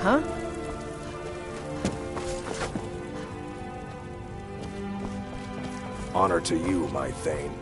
Huh? Honor to you, my Thane.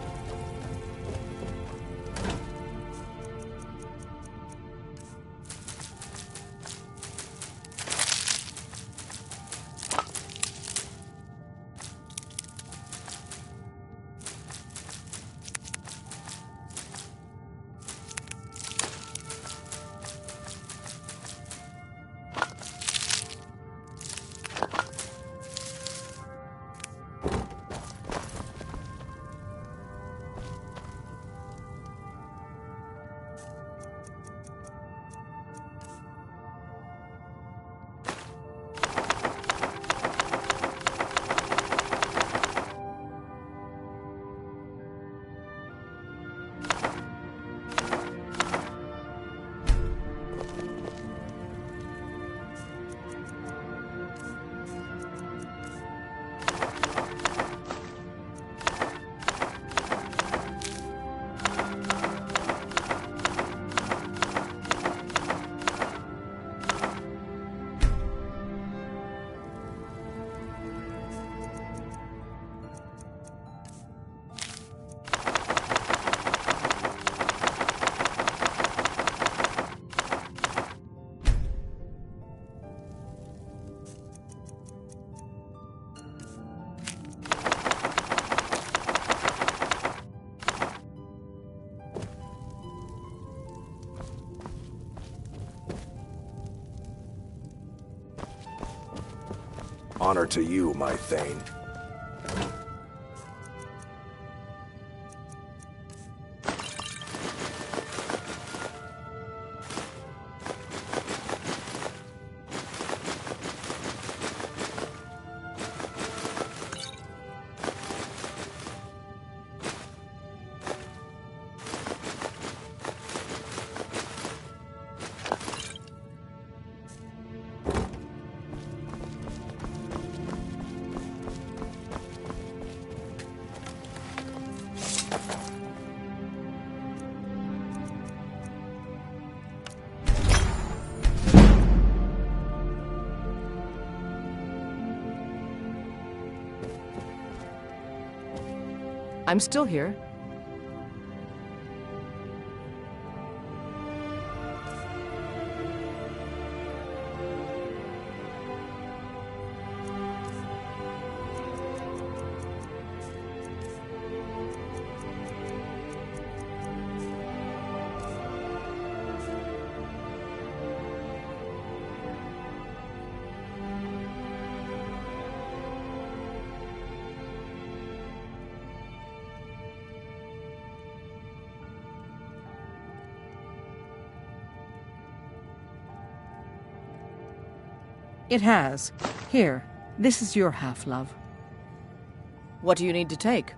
Honor to you, my Thane. I'm still here. It has. Here, this is your half, love. What do you need to take?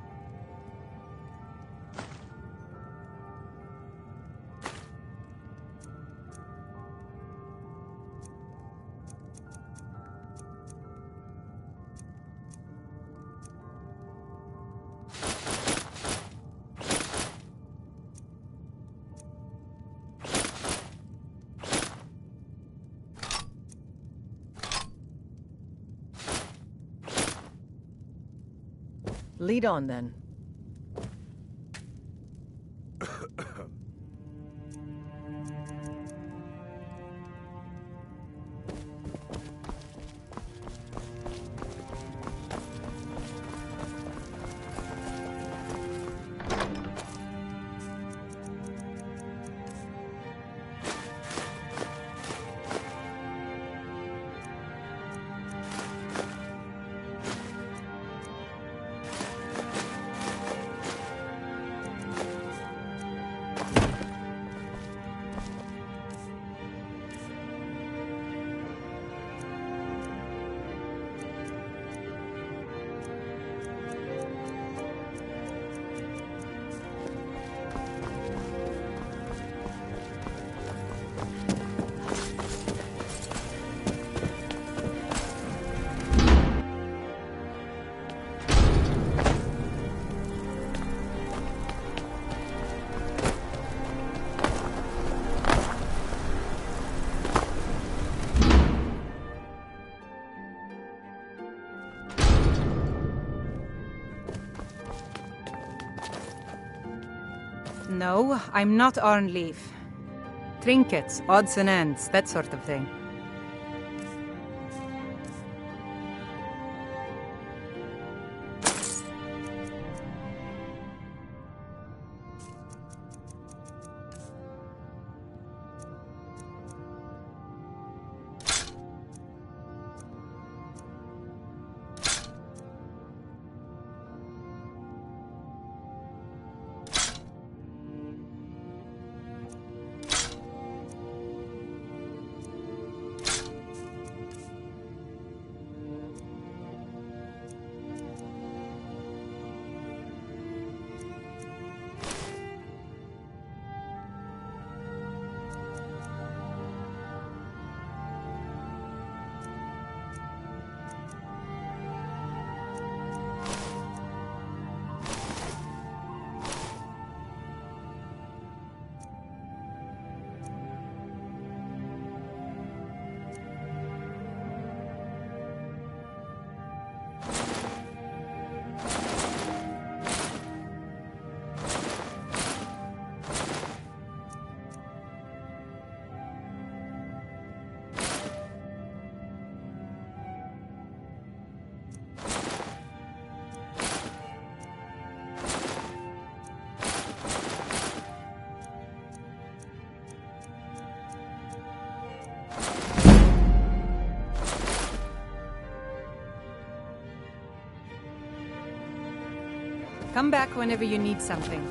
Lead on, then. No, I'm not Arnleaf. Trinkets, odds and ends, that sort of thing. Come back whenever you need something.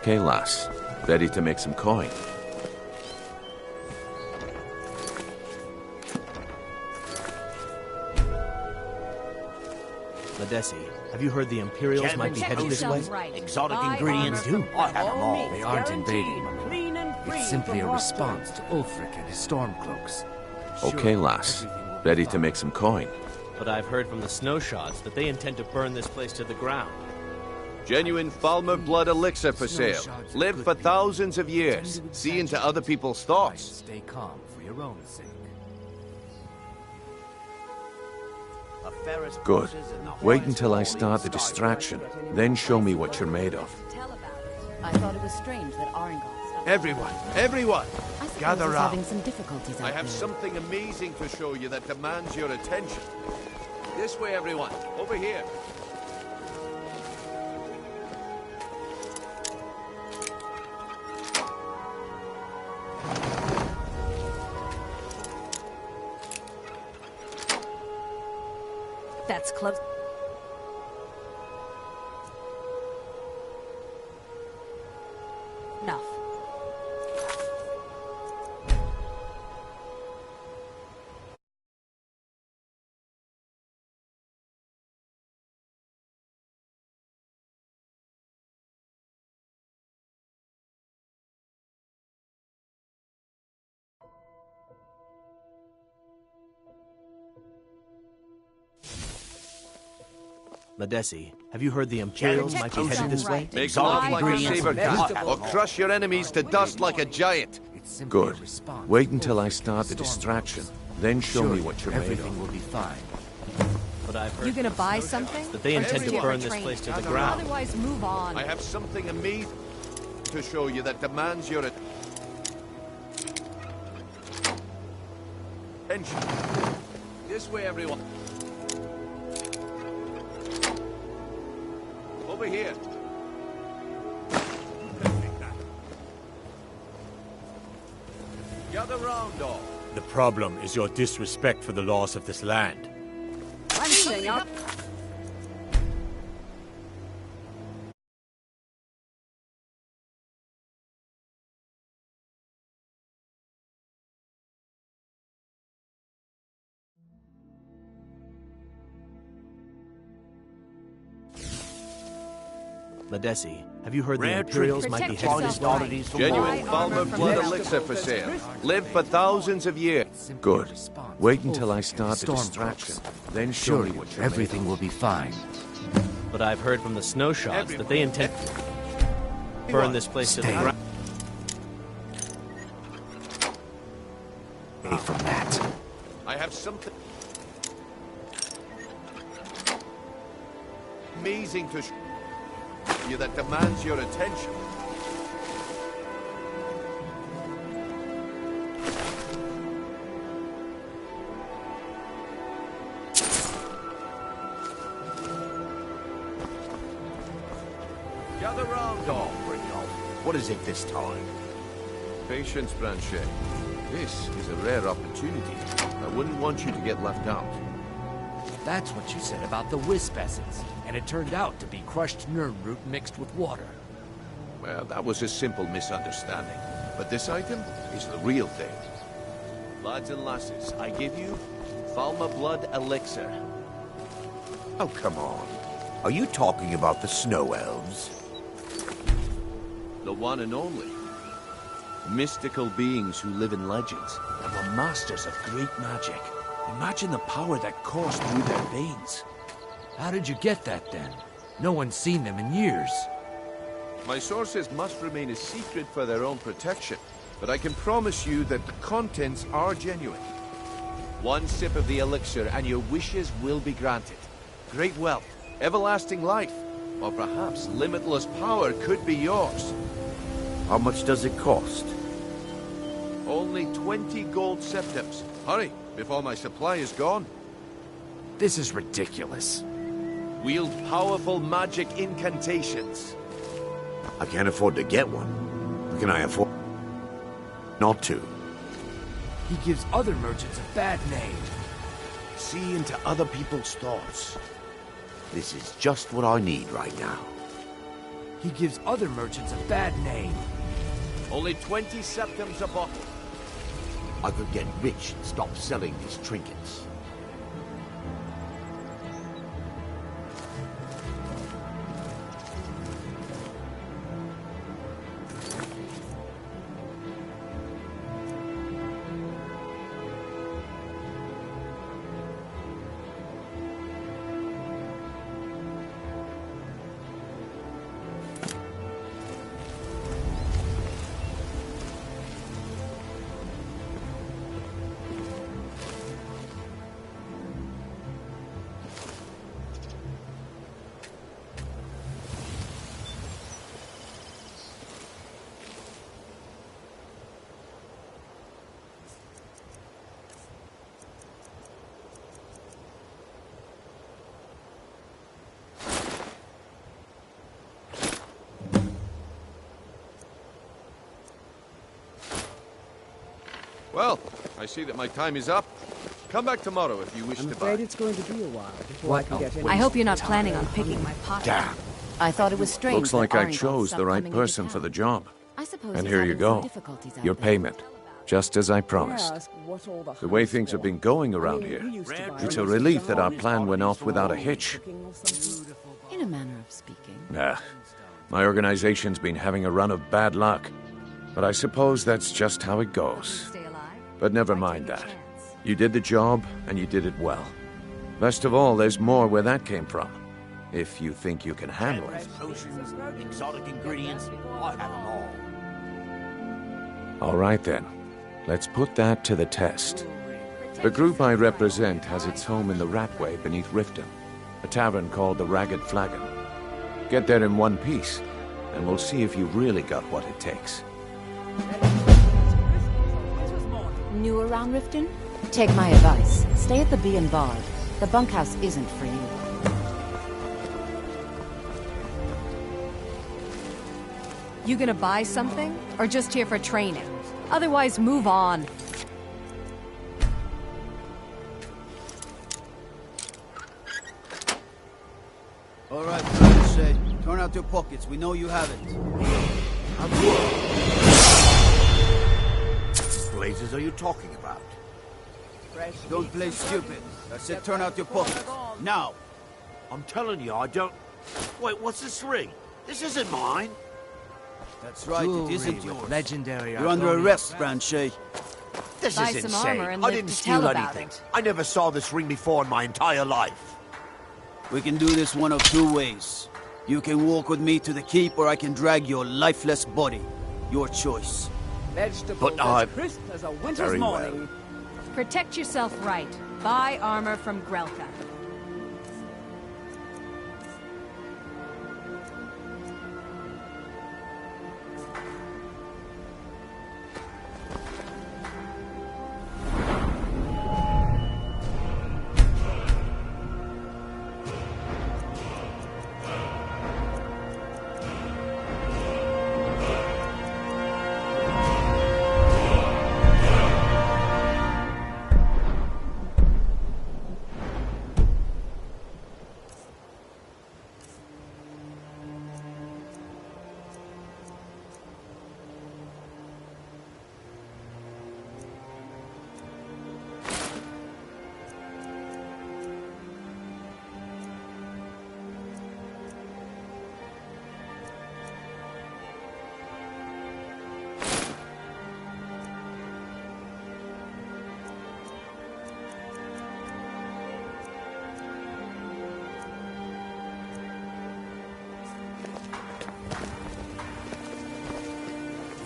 Kalas, ready to make some coin. Ladesi, have you heard the Imperials might be headed this way? Exotic ingredients, I have them all. They aren't invading. Clean and It's simply a response to Ulfric and his stormcloaks. Okay, lass. Ready to make some coin. But I've heard from the snowshots that they intend to burn this place to the ground. Genuine Falmer blood elixir for sale. Live for thousands of years. See into other people's thoughts. Stay calm for your own sake. Good. Wait until I start the distraction, then show me what you're made of. I thought it was strange that Aringal stopped. Everyone! I suppose Gather he's round. having some difficulties out I have there. something amazing to show you that demands your attention. This way, everyone. Over here. That's close. Enough. Madesi, have you heard the Imperials might be headed this way? Make love like a ingredients saber and caster, vegetable or crush your enemies to dust like a giant. It's simply Good. a response Wait to until I Ulfric start the and his distraction, stormcloaks. then show me what you're made everything of. will be fine. But I've heard You gonna from buy the snowshots something? that they Or intend just to here burn for this training? place to the ground. Otherwise, move on. I have something amazing to show you that demands your attention. This way, everyone. Over here. Gather round, all. The problem is your disrespect for the laws of this land. Madesi, have you heard the Rare Imperials might be Protect headed this yourself, way? right. Genuine Buy armor Falmer from blood vegetables. elixir for sale. Live for thousands of years. It's simply a Good. response Wait to until I Ulfric and start his the stormcloaks. distraction, then show Sure, me what you're everything made will of. be fine. But I've heard from the snowshots that they intend to burn this place to the Stay ground. Away from that. I have something amazing to show you that demands your attention. Gather round, all. Bring it on. What is it this time? Patience, Blanchet. This is a rare opportunity. I wouldn't want you to get left out. That's what you said about the wisp essence, and it turned out to be crushed nirn root mixed with water. Well, that was a simple misunderstanding. But this item is the real thing. Lads and lasses, I give you Falmer Blood Elixir. Oh, come on. Are you talking about the snow elves? The one and only. Mystical beings who live in legends and were masters of great magic. Imagine the power that coursed through their veins. How did you get that then? No one's seen them in years. My sources must remain a secret for their own protection, but I can promise you that the contents are genuine. One sip of the elixir and your wishes will be granted. Great wealth, everlasting life, or perhaps limitless power could be yours. How much does it cost? Only 20 gold septims. Hurry, before my supply is gone. This is ridiculous. Wield powerful magic incantations. I can't afford to get one. Can I afford not to? He gives other merchants a bad name. See into other people's thoughts. This is just what I need right now. He gives other merchants a bad name. Only 20 septims a bottle. I could get rich and stop selling these trinkets. Well, I see that my time is up. Come back tomorrow if you wish to buy. it's going to be a while before I can get in. I hope you're not planning on picking my pocket. Damn. I thought it was strange. Looks like that I Arngol chose stopped the right coming into person for town. the job. I suppose And he's here you having some go. difficulties out Your there. payment. Just as I promised. Ask what all The way things have been going around here, it's a relief that our plan went off without a hitch. In a manner of speaking. Nah. My organization's been having a run of bad luck. But I suppose that's just how it goes. Stay alive? But never mind that. You did the job, and you did it well. Best of all, there's more where that came from. If you think you can handle it. Potions, exotic ingredients, I have them all. All right then. Let's put that to the test. The group I represent has its home in the Ratway beneath Riften, a tavern called the Ragged Flagon. Get there in one piece, and we'll see if you've really got what it takes. New around Riften? Take my advice. Stay at the Bee and Bard. The bunkhouse isn't for you. You gonna buy something? Or just here for training? Otherwise, move on. All right, Private Shay. Turn out your pockets. We know you have it. Blazes are you talking about? Don't play stupid. I said turn out your pockets. Now. I'm telling you, I don't... Wait, what's this ring? This isn't mine. That's right, it isn't yours. Legendary. You're under arrest, Branchet. This Buy is some insane. armor and I live didn't to steal tell about anything. it. I never saw this ring before in my entire life. We can do this one of two ways. You can walk with me to the keep, or I can drag your lifeless body. Your choice. Vegetables as crisp as a winter's very morning. well. Protect yourself right. Buy armor from Grelka.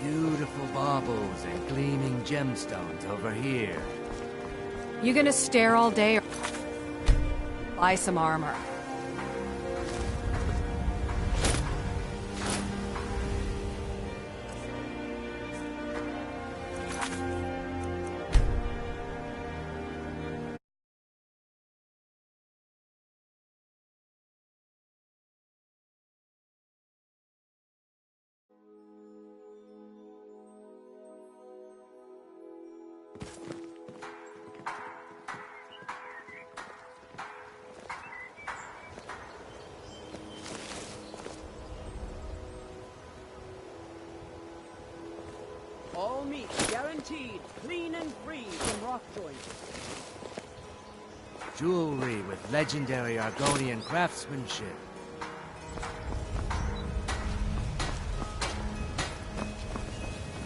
Beautiful baubles and gleaming gemstones over here. You gonna stare all day or buy some armor? All meat guaranteed, clean and free from rock joints. Jewelry with legendary Argonian craftsmanship.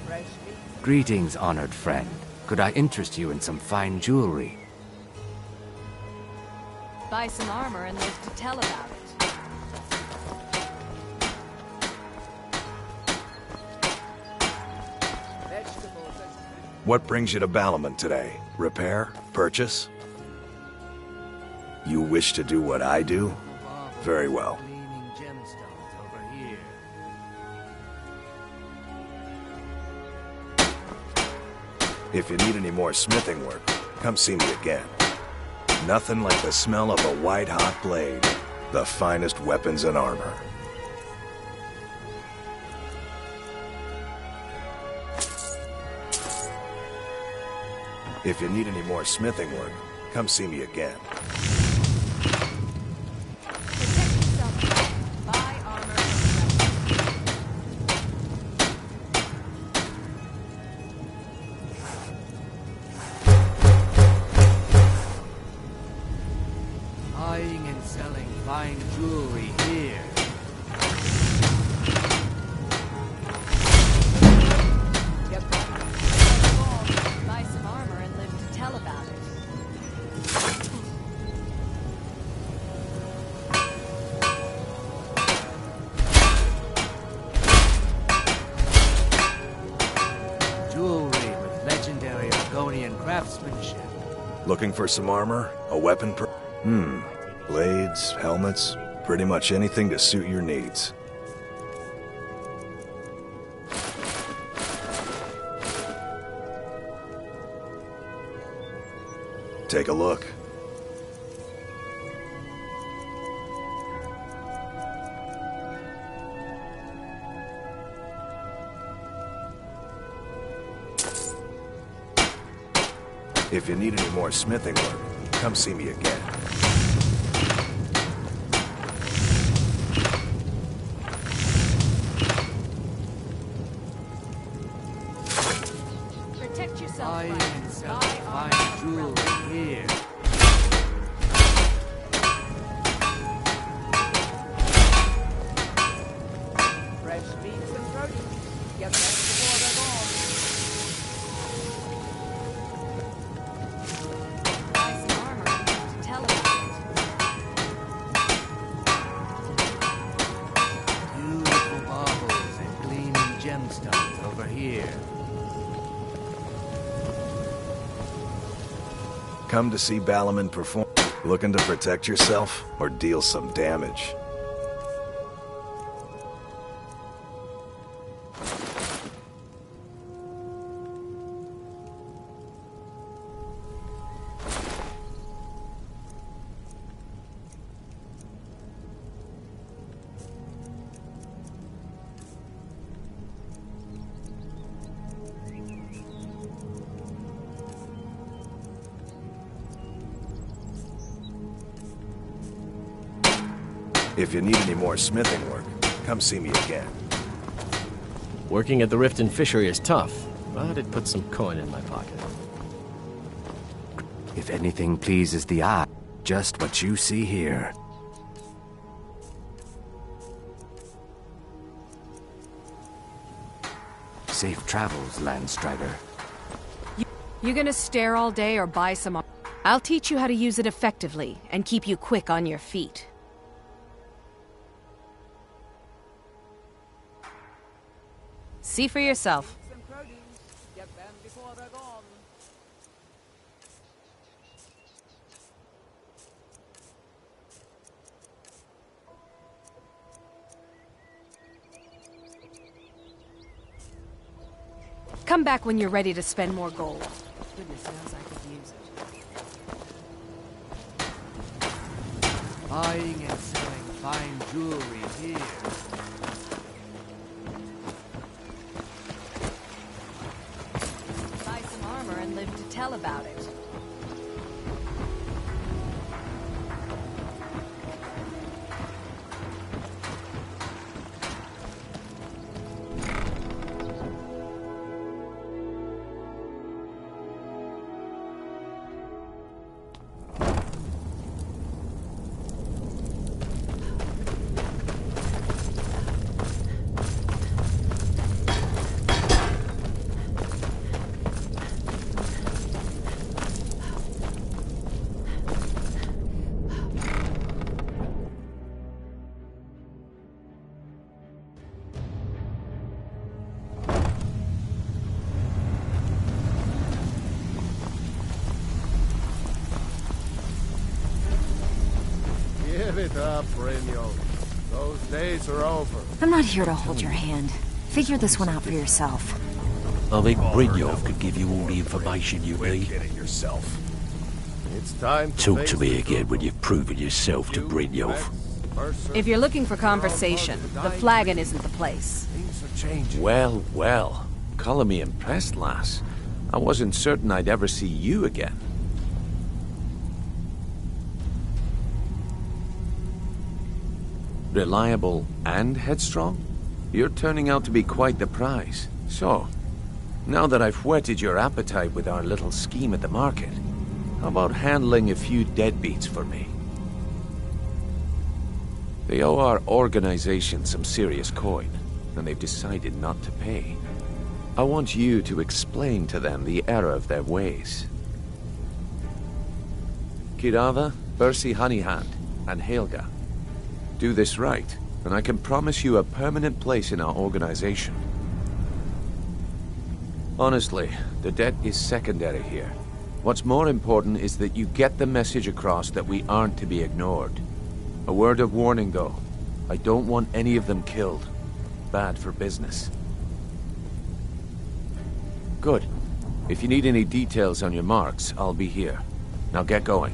Fresh meat. Greetings, honored friend. Could I interest you in some fine jewelry? Buy some armor and live to tell about it. Vegetables as What brings you to Balaman today? Repair? Purchase? You wish to do what I do? Very well. Gleaming gemstones over here. If you need any more smithing work, come see me again. Nothing like the smell of a white-hot blade. The finest weapons and armor. If you need any more smithing work, come see me again. Buying and selling fine jewelry here. Buy some armor and live to tell about it. Jewelry with legendary Argonian craftsmanship. Looking for some armor? A weapon blades, helmets, pretty much anything to suit your needs. Take a look. If you need any more smithing work, come see me again. Protect yourself. Buying and selling fine jewelry here. Fresh meats and produce. Get them before they're gone. Buy some armor and live to tell about it. Beautiful marbles and gleaming gemstones over here. Come to see Balaman perform. Looking to protect yourself or deal some damage? If you need any more smithing work, come see me again. Working at the Riften fishery is tough, but it puts some coin in my pocket. If anything pleases the eye, just what you see here. Safe travels, Landstrider. You gonna stare all day or buy some armor? I'll teach you how to use it effectively and keep you quick on your feet. See for yourself. And produce. Get them before they're gone. Come back when you're ready to spend more gold. Goodness knows I could use it. Buying and selling fine jewelry here. Buy some armor and live to tell about it. Give it up, Brynjolf. Those days are over. I'm not here to hold your hand. Figure this one out for yourself. I think Brynjolf could give you all the information you need. Get it yourself. It's time to Talk face to me the again truth. when you've proven yourself to Brynjolf. If you're looking for conversation, the flagon isn't the place. Things are changing. Well, well. Color me impressed, lass. I wasn't certain I'd ever see you again. Reliable and headstrong? You're turning out to be quite the prize. So, now that I've whetted your appetite with our little scheme at the market, how about handling a few deadbeats for me? They owe our organization some serious coin, and they've decided not to pay. I want you to explain to them the error of their ways. Kirava, Percy Honeyhand, and Helga. Do this right, and I can promise you a permanent place in our organization. Honestly, the debt is secondary here. What's more important is that you get the message across that we aren't to be ignored. A word of warning, though. I don't want any of them killed. Bad for business. Good. If you need any details on your marks, I'll be here. Now get going.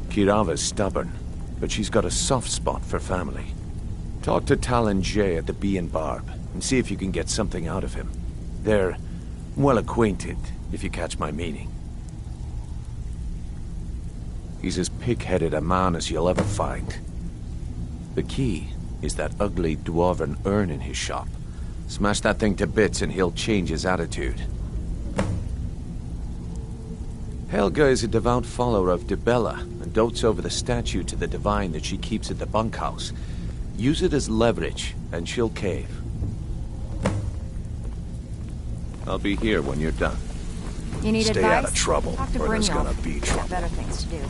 Kirava's stubborn, but she's got a soft spot for family. Talk to Talon Jay at the Bee and Barb, and see if you can get something out of him. They're well acquainted, if you catch my meaning. He's as pig-headed a man as you'll ever find. The key is that ugly dwarven urn in his shop. Smash that thing to bits and he'll change his attitude. Helga is a devout follower of Dibella and dotes over the statue to the divine that she keeps at the bunkhouse. Use it as leverage, and she'll cave. I'll be here when you're done. You need Stay advice? out of trouble, Talk to or there's Brynjolf. gonna be trouble. Better things to do.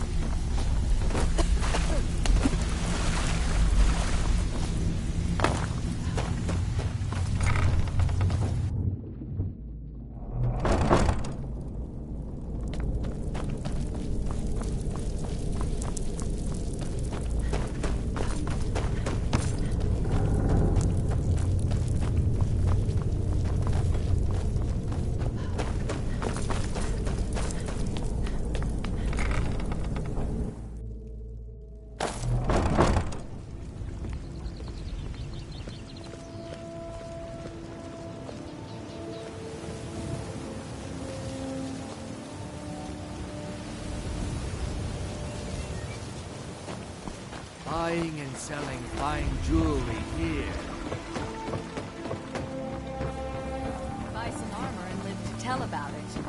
Buying and selling fine jewelry here. Buy some armor and live to tell about it.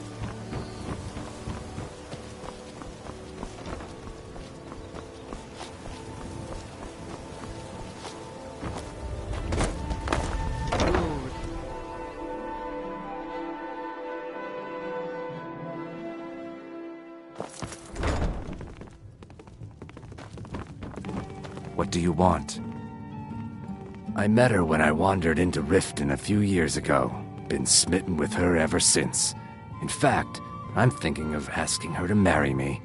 What do you want? I met her when I wandered into Riften a few years ago. Been smitten with her ever since. In fact, I'm thinking of asking her to marry me.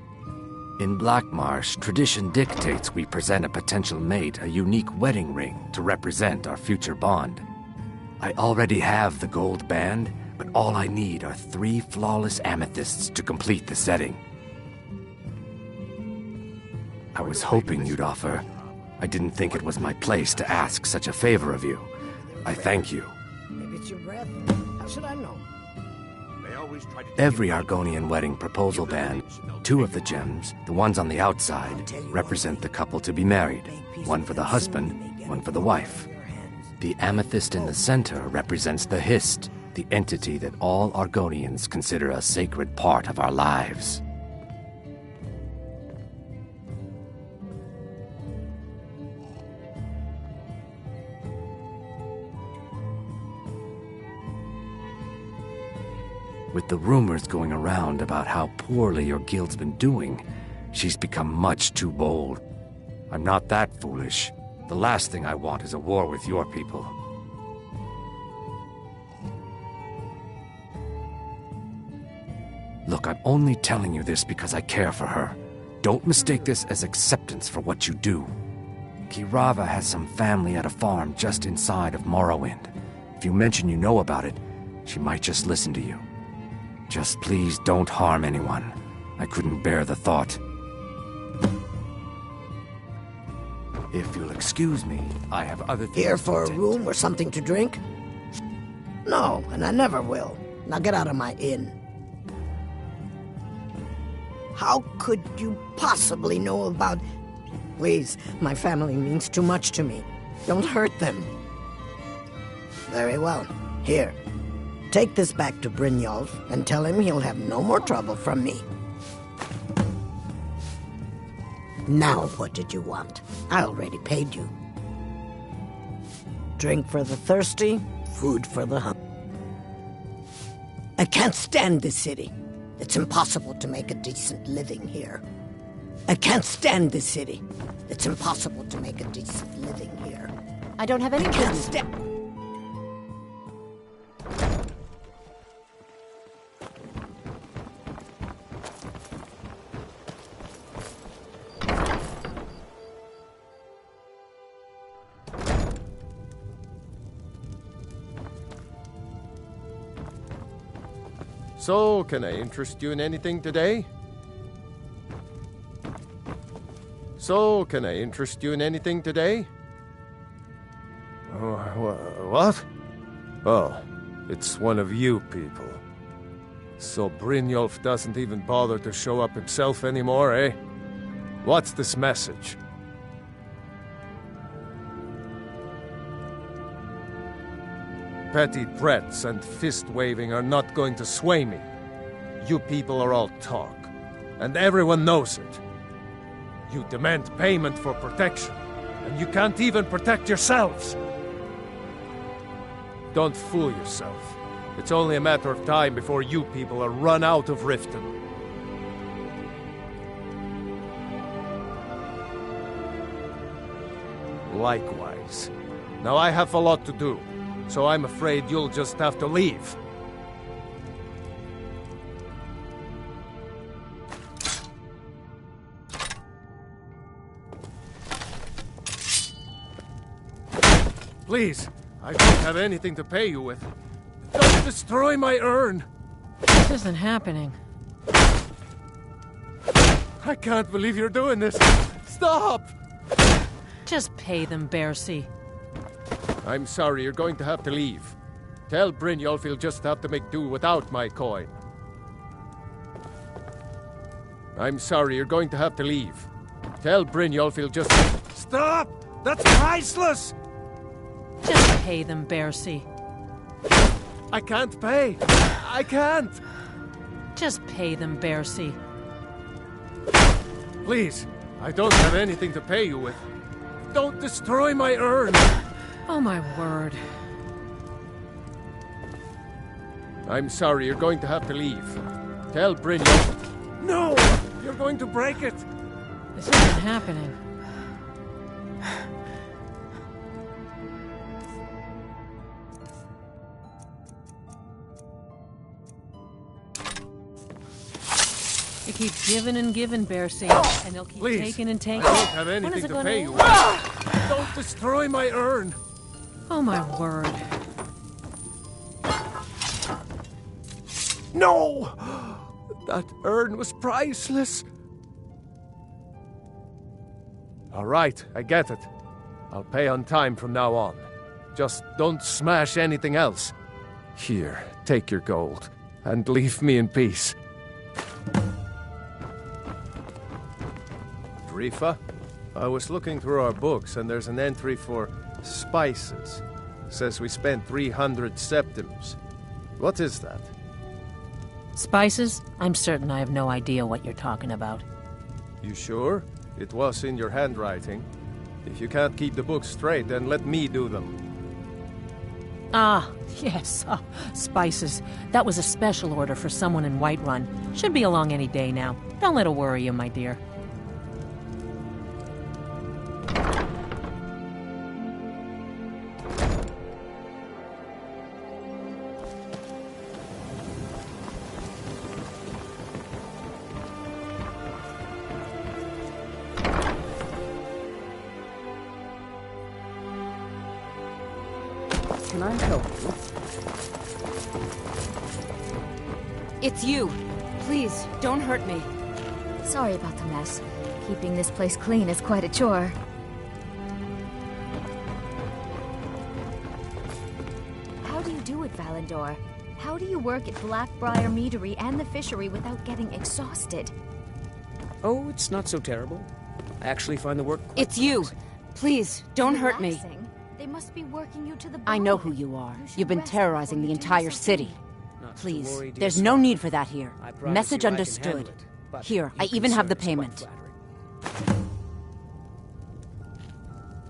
In Blackmarsh, tradition dictates we present a potential mate a unique wedding ring to represent our future bond. I already have the gold band, but all I need are 3 flawless amethysts to complete the setting. I was hoping you'd offer. I didn't think it was my place to ask such a favor of you. I thank you. Maybe it's your breath. How should I know? Every Argonian wedding proposal band, 2 of the gems, the ones on the outside, represent the couple to be married. One for the husband, one for the wife. The amethyst in the center represents the Hist, the entity that all Argonians consider a sacred part of our lives. With the rumors going around about how poorly your guild's been doing, she's become much too bold. I'm not that foolish. The last thing I want is a war with your people. Look, I'm only telling you this because I care for her. Don't mistake this as acceptance for what you do. Kirava has some family at a farm just inside of Morrowind. If you mention you know about it, she might just listen to you. Just please don't harm anyone. I couldn't bear the thought. If you'll excuse me, I have other things Here to for a attend room to. or something to drink? No, and I never will. Now get out of my inn. How could you possibly know about... Please, my family means too much to me. Don't hurt them. Very well. Here. Take this back to Brynjolf and tell him he'll have no more trouble from me. Now what did you want? I already paid you. Drink for the thirsty, food for the hungry. I can't stand this city. It's impossible to make a decent living here. I can't stand this city. It's impossible to make a decent living here. I don't have any business. So, can I interest you in anything today? So, can I interest you in anything today? Oh, what? Oh, it's one of you people. So Brynjolf doesn't even bother to show up himself anymore, eh? What's this message? Petty threats and fist-waving are not going to sway me. You people are all talk, and everyone knows it. You demand payment for protection, and you can't even protect yourselves. Don't fool yourself. It's only a matter of time before you people are run out of Riften. Likewise. Now I have a lot to do, so I'm afraid you'll just have to leave. Please, I don't have anything to pay you with. Don't destroy my urn! This isn't happening. I can't believe you're doing this! Stop! Just pay them, Bercy. I'm sorry, you're going to have to leave. Tell Brynjolf he'll just have to make do without my coin. I'm sorry, you're going to have to leave. Tell Brynjolf he'll just... Stop! That's priceless! Just pay them, Bercy. I can't pay! I can't! Just pay them, Bercy. Please, I don't have anything to pay you with. Don't destroy my urn! Oh my word. I'm sorry, you're going to have to leave. Tell Brynjolf... No! You're going to break it! This isn't happening. You keep giving and giving, Bercy, and they'll keep taking and taking. I don't have anything to pay you with. Don't destroy my urn! Oh my word. No! That urn was priceless! All right, I get it. I'll pay on time from now on. Just don't smash anything else. Here, take your gold, and leave me in peace. Drifa, I was looking through our books, and there's an entry for spices. Says we spent 300 septims. What is that? Spices? I'm certain I have no idea what you're talking about. You sure? It was in your handwriting. If you can't keep the books straight, then let me do them. Ah, yes. Spices. That was a special order for someone in Whiterun. Should be along any day now. Don't let it worry you, my dear. Can I help you? It's you. Please, don't hurt me. Sorry about the mess. Keeping this place clean is quite a chore. How do you do it, Valandor? How do you work at Blackbriar Meadery and the fishery without getting exhausted? Oh, it's not so terrible. I actually find the work quite It's you! relaxing. Please, don't hurt me. Relaxing? They must be working you to the bone. I know who you are. You've been terrorizing the entire city. Not to Please, worry, dear there's sir. no need for that here. I promise Message you I can understood. handle it, but Here, I your even have the concern is payment. quite flattering.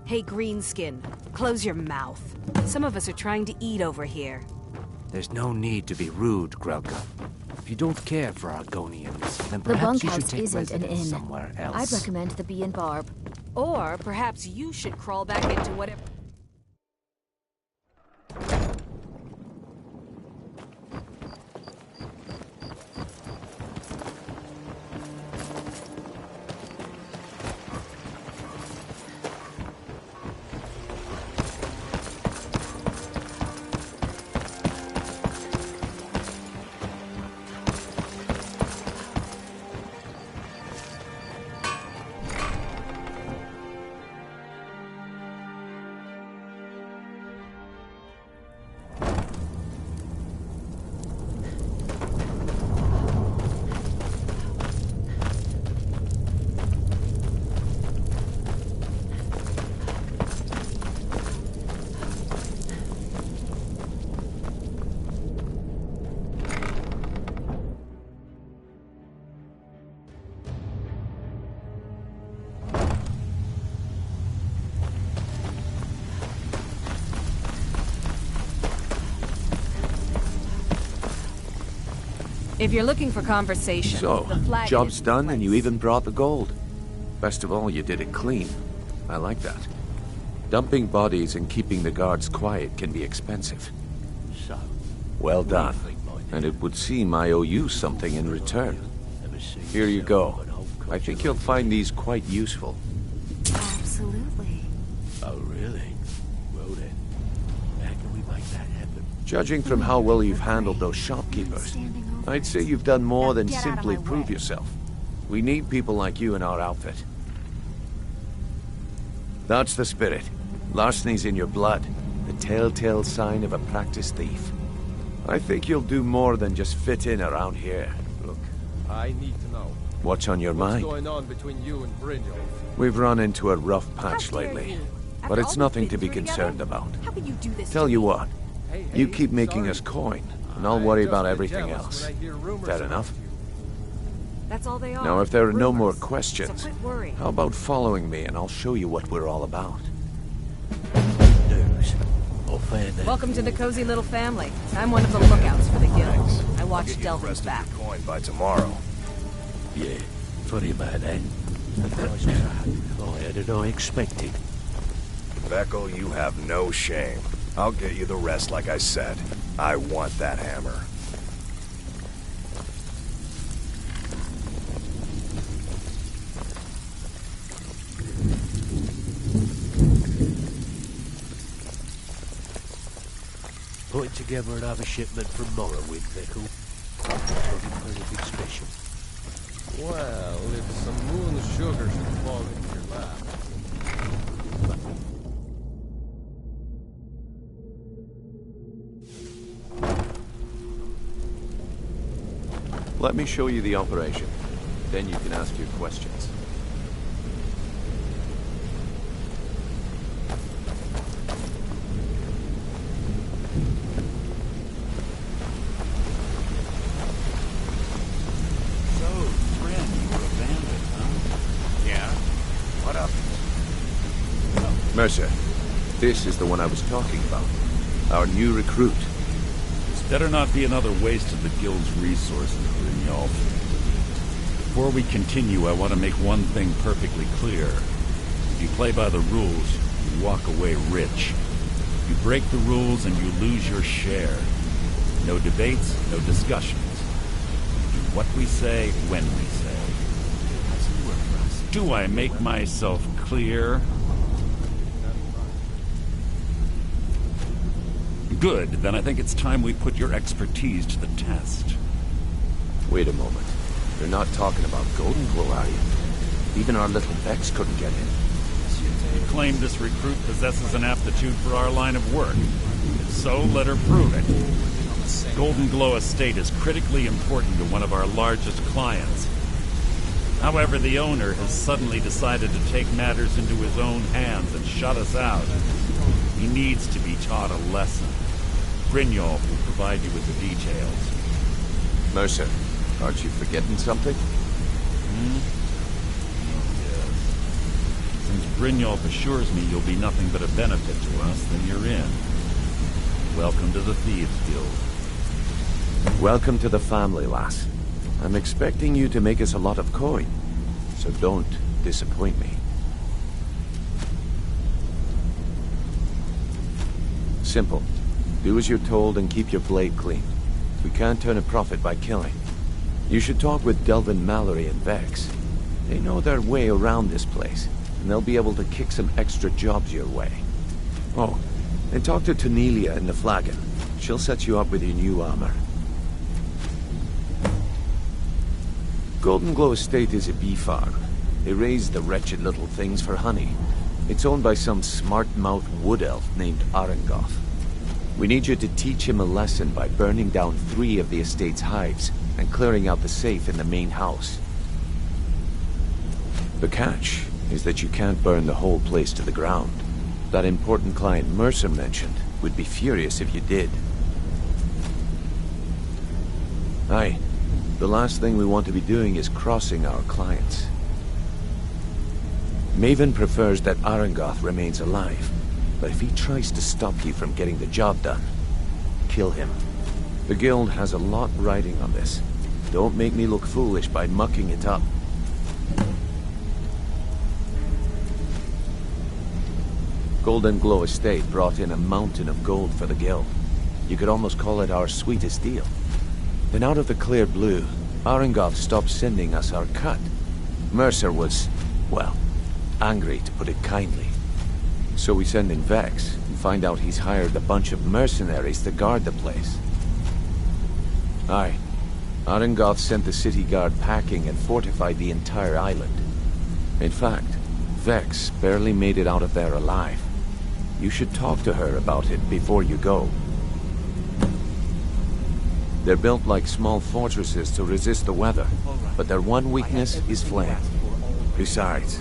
Hey, Greenskin, close your mouth. Some of us are trying to eat over here. There's no need to be rude, Grelka. If you don't care for Argonians, then The perhaps you should bunkhouse take isn't an residence inn. somewhere else. I'd recommend the Bee and Barb. Or perhaps you should crawl back into whatever... If you're looking for conversation, So, the flag job's is done and you place. even brought the gold. Best of all, you did it clean. I like that. Dumping bodies and keeping the guards quiet can be expensive. So, Well done. And it would seem I owe you something in return. Here you go. I think you'll find these quite useful. Absolutely. oh really? Well then, how can we make that happen? Judging from how well you've handled those shopkeepers, I'd say you've done more than get out of simply my prove way. yourself. We need people like you in our outfit. That's the spirit. Larceny's in your blood, the telltale sign of a practiced thief. I think you'll do more than just fit in around here. Look, I need to know. What's on your What's mind? going on between you and Brynjolf? We've run into a rough patch How dare lately, you? but After it's all nothing we've to been be through concerned together? about. How can you do this Tell to you me? what, you keep making us coin, and I'll worry about everything else. That enough? That's all they are. Now, if there are no more rumors. questions, So quit worrying. how about following me and I'll show you what we're all about? News. Or fair then. Welcome to the cozy little family. I'm one of the lookouts for the guild. I I'll watch get you the Delvin's rest back. of your coin by tomorrow. Yeah, sorry about that. A nice truck. Higher than I expected. Beckel, you have no shame. I'll get you the rest like I said. I want that hammer. Putting together another shipment from Morrowind, Beckel. Anything special? Well, if some moon sugar should fall into your lap. Let me show you the operation. Then you can ask your questions. So, friend, you were abandoned, huh? Yeah? What up? Mercer, this is the one I was talking about. Our new recruit. This better not be another waste of the guild's resources, Brynjolf. Before we continue, I want to make one thing perfectly clear. If you play by the rules, you walk away rich. You break the rules and you lose your share. No debates, no discussions. Do what we say, when we say. Do I make myself clear? Good, then I think it's time we put your expertise to the test. Wait a moment. You're not talking about Goldenpool, are you? Even our little Vex couldn't get in. You claim this recruit possesses an aptitude for our line of work. If so, let her prove it. Golden Glow Estate is critically important to one of our largest clients. However, the owner has suddenly decided to take matters into his own hands and shut us out. He needs to be taught a lesson. Brynjolf will provide you with the details. Mercer, aren't you forgetting something? Since Brynjolf assures me you'll be nothing but a benefit to us, then you're in. Welcome to the Thieves Guild. Welcome to the family, lass. I'm expecting you to make us a lot of coin, so don't disappoint me. Simple. Do as you're told and keep your blade clean. We can't turn a profit by killing. You should talk with Delvin Mallory and Vex. They know their way around this place, and they'll be able to kick some extra jobs your way. Oh, and talk to Tonelia in the Flagon. She'll set you up with your new armor. Golden Glow Estate is a bee farm. They raise the wretched little things for honey. It's owned by some smart-mouthed wood elf named Arengoth. We need you to teach him a lesson by burning down 3 of the estate's hives and clearing out the safe in the main house. The catch is that you can't burn the whole place to the ground. That important client Mercer mentioned would be furious if you did. Aye. The last thing we want to be doing is crossing our clients. Maven prefers that Arengoth remains alive, but if he tries to stop you from getting the job done, kill him. The guild has a lot riding on this. Don't make me look foolish by mucking it up. Golden Glow Estate brought in a mountain of gold for the guild. You could almost call it our sweetest deal. Then out of the clear blue, Arengoth stopped sending us our cut. Mercer was, well, angry to put it kindly. So we send in Vex and find out he's hired a bunch of mercenaries to guard the place. Aye. Arengoth sent the city guard packing and fortified the entire island. In fact, Vex barely made it out of there alive. You should talk to her about it before you go. They're built like small fortresses to resist the weather, but their one weakness is flame. Besides,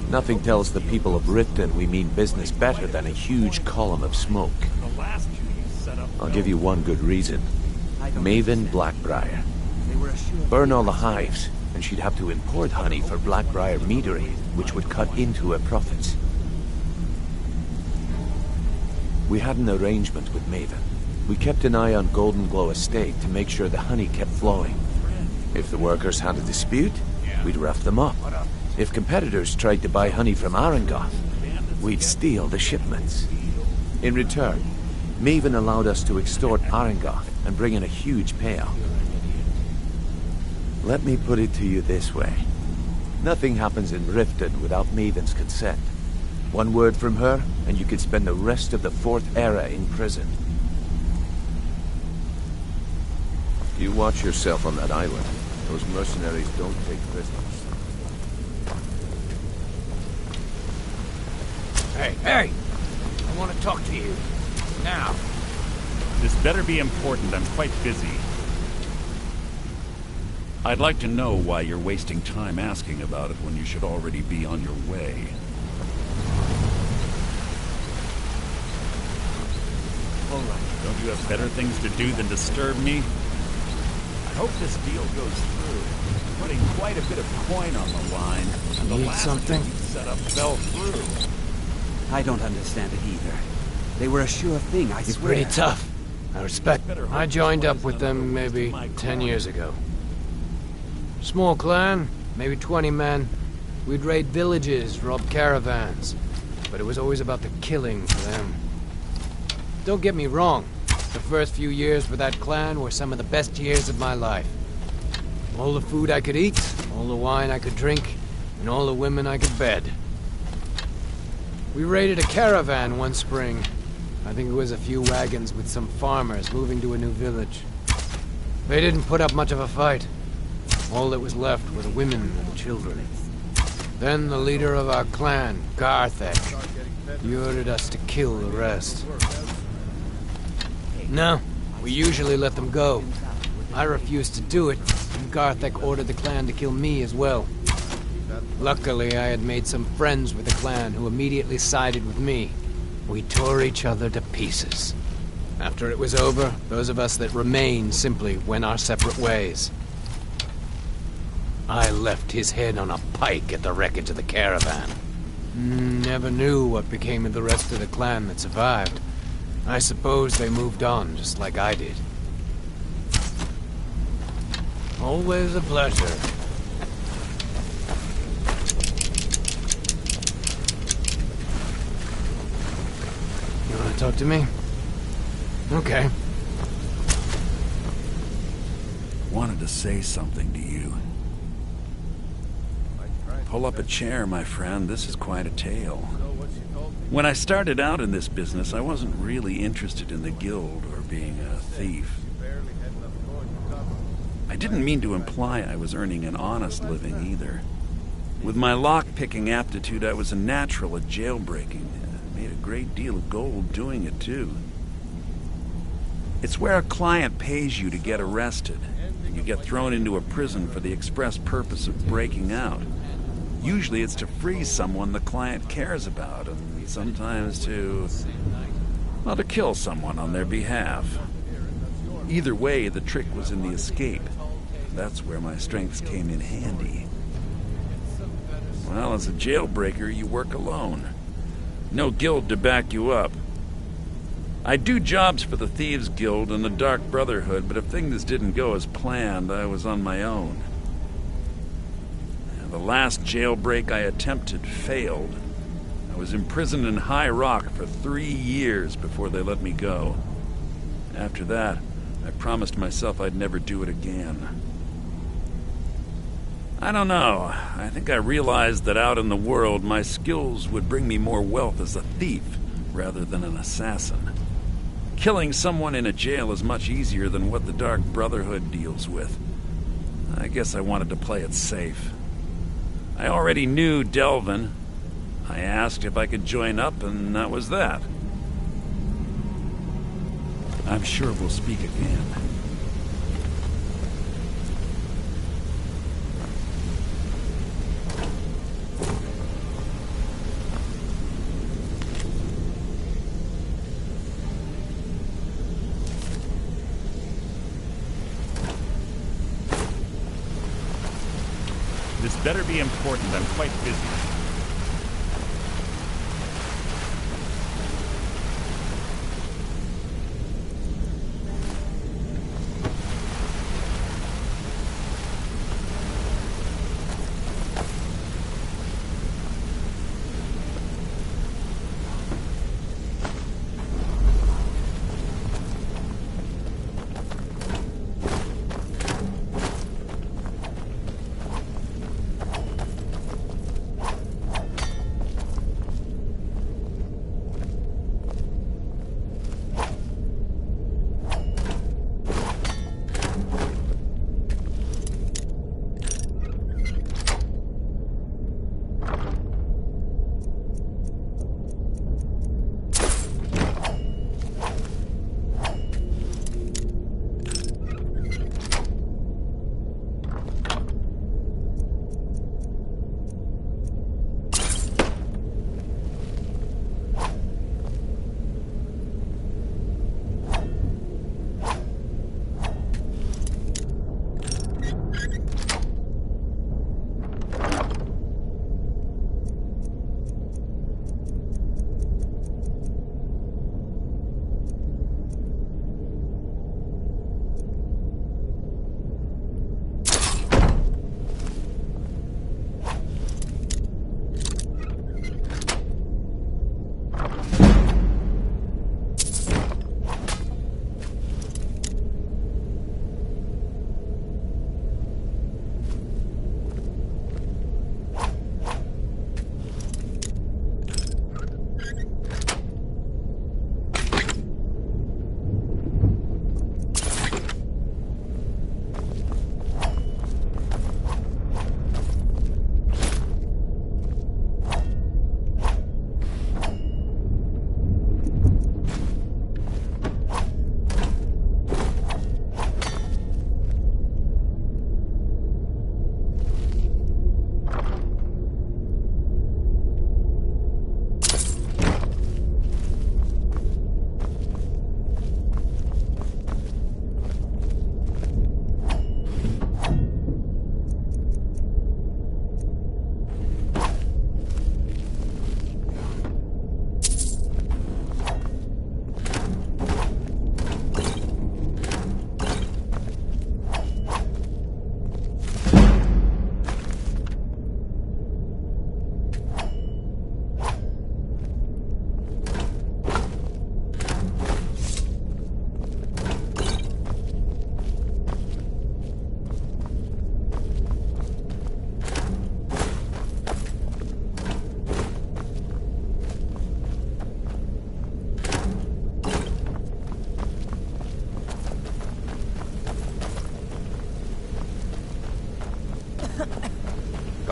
nothing tells the people of Riften we mean business better than a huge column of smoke. I'll give you one good reason. Maven Blackbriar. Burn all the hives, and she'd have to import honey for Blackbriar meadery, which would cut into her profits. We had an arrangement with Maven. We kept an eye on Golden Glow Estate to make sure the honey kept flowing. If the workers had a dispute, we'd rough them up. If competitors tried to buy honey from Arengoth, we'd steal the shipments. In return, Maven allowed us to extort Arengoth and bring in a huge payout. Let me put it to you this way. Nothing happens in Riften without Maven's consent. One word from her, and you could spend the rest of the 4th era in prison. You watch yourself on that island. Those mercenaries don't take prisoners. Hey! I want to talk to you. Now. This better be important. I'm quite busy. I'd like to know why you're wasting time asking about it when you should already be on your way. All right. Don't you have better things to do than disturb me? I hope this deal goes through. Putting quite a bit of coin on the line, and the last something set up fell through. I don't understand it either. They were a sure thing, I You're swear. pretty tough. I respect them. I joined up with them maybe 10 years ago. Small clan, maybe 20 men. We'd raid villages, rob caravans. But it was always about the killing for them. Don't get me wrong. The first few years with that clan were some of the best years of my life. All the food I could eat, all the wine I could drink, and all the women I could bed. We raided a caravan one spring. I think it was a few wagons with some farmers moving to a new village. They didn't put up much of a fight. All that was left were the women and children. Then the leader of our clan, Garthek, he ordered us to kill the rest. No, We usually let them go. I refused to do it, and Garthek ordered the clan to kill me as well. Luckily, I had made some friends with the clan who immediately sided with me. We tore each other to pieces. After it was over, those of us that remained simply went our separate ways. I left his head on a pike at the wreckage of the caravan. Never knew what became of the rest of the clan that survived. I suppose they moved on, just like I did. Always a pleasure. You want to talk to me? Okay. Wanted to say something to you. Pull up a chair, my friend. This is quite a tale. When I started out in this business, I wasn't really interested in the guild or being a thief. I didn't mean to imply I was earning an honest living either. With my lock-picking aptitude, I was a natural at jailbreaking. I made a great deal of gold doing it, too. It's where a client pays you to get arrested, and you get thrown into a prison for the express purpose of breaking out. Usually it's to free someone the client cares about, and sometimes to kill someone on their behalf. Either way, the trick was in the escape. That's where my strengths came in handy. Well, as a jailbreaker, you work alone. No guild to back you up. I do jobs for the Thieves Guild and the Dark Brotherhood, but if things didn't go as planned, I was on my own. The last jailbreak I attempted failed. I was imprisoned in High Rock for 3 years before they let me go. After that, I promised myself I'd never do it again. I don't know. I think I realized that out in the world, my skills would bring me more wealth as a thief rather than an assassin. Killing someone in a jail is much easier than what the Dark Brotherhood deals with. I guess I wanted to play it safe. I already knew Delvin. I asked if I could join up, and that was that. I'm sure we'll speak again. This better be important. I'm quite busy.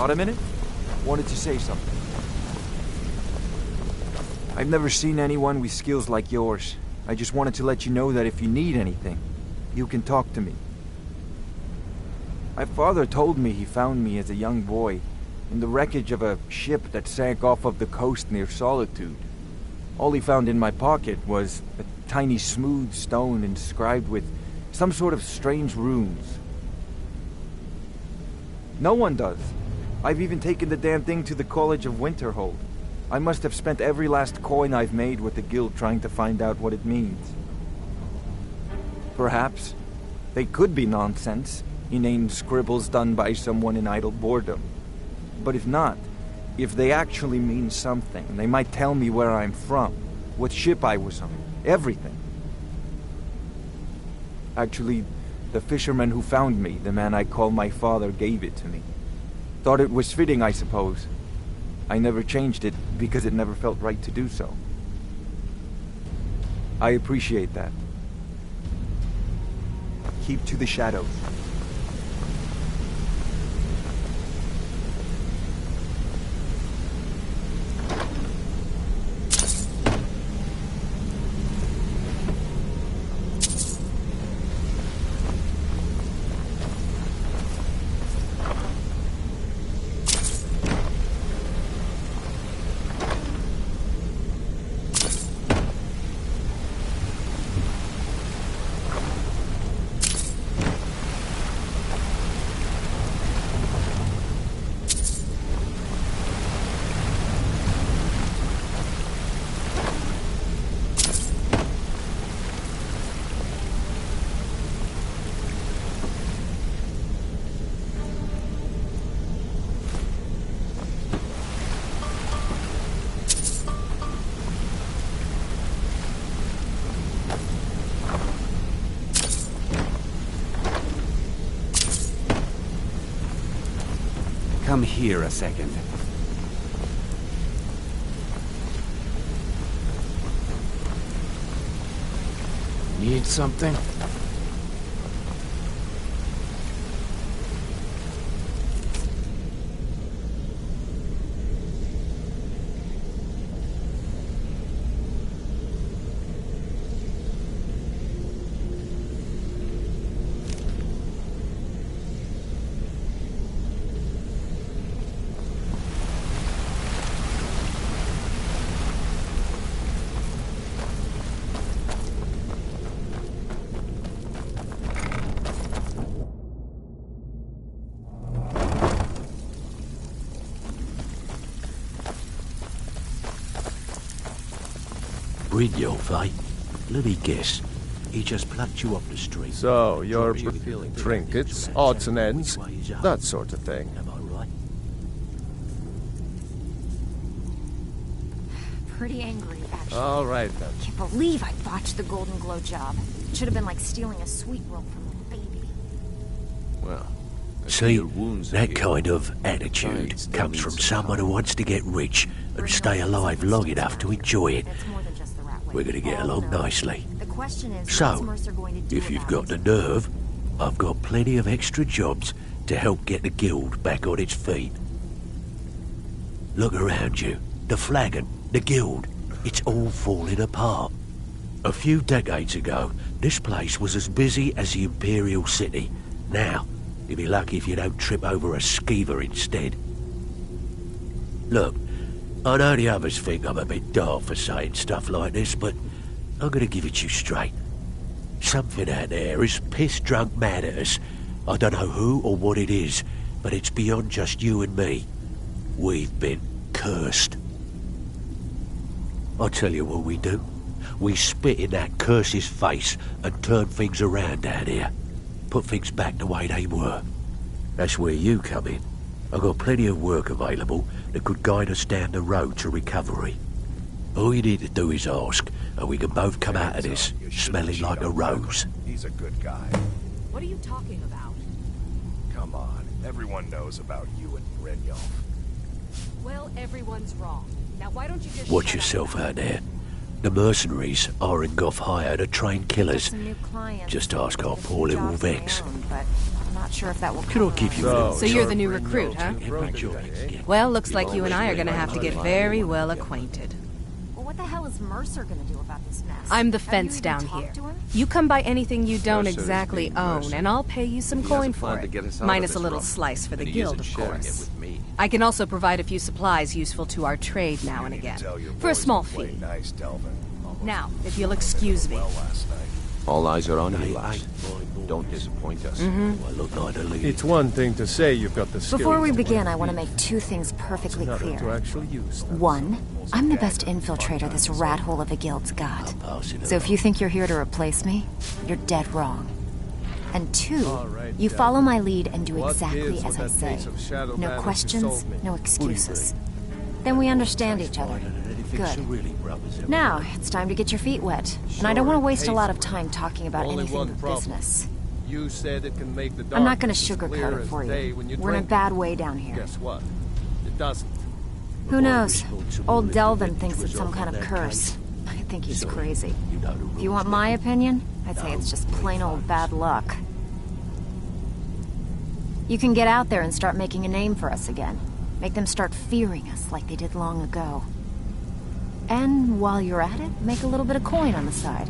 Got a minute? Wanted to say something. I've never seen anyone with skills like yours. I just wanted to let you know that if you need anything, you can talk to me. My father told me he found me as a young boy in the wreckage of a ship that sank off of the coast near Solitude. All he found in my pocket was a tiny smooth stone inscribed with some sort of strange runes. No one does. I've even taken the damn thing to the College of Winterhold. I must have spent every last coin I've made with the guild trying to find out what it means. Perhaps they could be nonsense, inane scribbles done by someone in idle boredom. But if not, if they actually mean something, they might tell me where I'm from, what ship I was on, everything. Actually, the fisherman who found me, the man I call my father, gave it to me. Thought it was fitting, I suppose. I never changed it because it never felt right to do so. I appreciate that. Keep to the shadows. Come here a second. Need something? Brynjolf, eh? Let me guess. He just plucked you off the street. So, your trinkets, odds and ends, that sort of thing. Am I right? Pretty angry, actually. All right, then. Can't believe I botched the Golden Glow job. It should have been like stealing a sweet roll from a baby. Well, see, that kind of attitude comes from someone who wants to get rich and stay alive long enough to enjoy it. We're going to get along nicely. So, if you've got the nerve, I've got plenty of extra jobs to help get the guild back on its feet. Look around you. The flagon, the guild, it's all falling apart. A few decades ago, this place was as busy as the Imperial City. Now, you'll be lucky if you don't trip over a skeever instead. Look, I know the others think I'm a bit daft for saying stuff like this, but I'm gonna give it you straight. Something out there is piss-drunk mad at us. I don't know who or what it is, but it's beyond just you and me. We've been cursed. I'll tell you what we do. We spit in that curse's face and turn things around down here. Put things back the way they were. That's where you come in. I've got plenty of work available that could guide us down the road to recovery. All you need to do is ask, and we can both come out of this smelling like a rose. He's a good guy. What are you talking about? Come on, everyone knows about you and Brynjolf. Well, everyone's wrong. Now why don't you just Watch yourself out there. The mercenaries Arengoth hired to train killers. Just ask our poor little Vex. But I'm Not sure if that will Can I give you So you're the new recruit, huh? Well, looks like you and I are gonna have to get very well acquainted. Well, what the hell is Mercer gonna do about this mess? I'm the Have you fence even down talked here. to him? You come by anything you don't Mercer is exactly being own, Mercer. and I'll pay you some He has a coin plan for to it. get us out of Minus a this little rut, slice for the and he guild, isn't of sharing it course. with me. I can also provide a few supplies useful to our trade now and again. For a small fee. Nice, Delvin. Now, if you'll excuse me. All eyes are on you, lass. Don't disappoint us. It's one thing to say you've got the skills. Before we to begin, work I want to beef. make two things perfectly Another clear. to actually use them. One, I'm the best infiltrator this rat hole of a guild's got. So if you think you're here to replace me, you're dead wrong. And two, right, you follow my lead and do What exactly gives as I with that say. case of Shadow No Man that questions, you sold me? no What do you excuses. think? Then we understand each other. Good. Now, it's time to get your feet wet. And I don't want to waste a lot of time talking about Only anything one but problem. business. You said it can make the I'm not going to darkness as clear sugarcoat it as for day you. when you We're in a drink bad way down here. Guess what? It doesn't. Who knows? Old Delvin thinks it's some kind of curse. I think he's crazy. If you want my opinion, I'd say it's just plain old bad luck. You can get out there and start making a name for us again. Make them start fearing us like they did long ago. And while you're at it, make a little bit of coin on the side.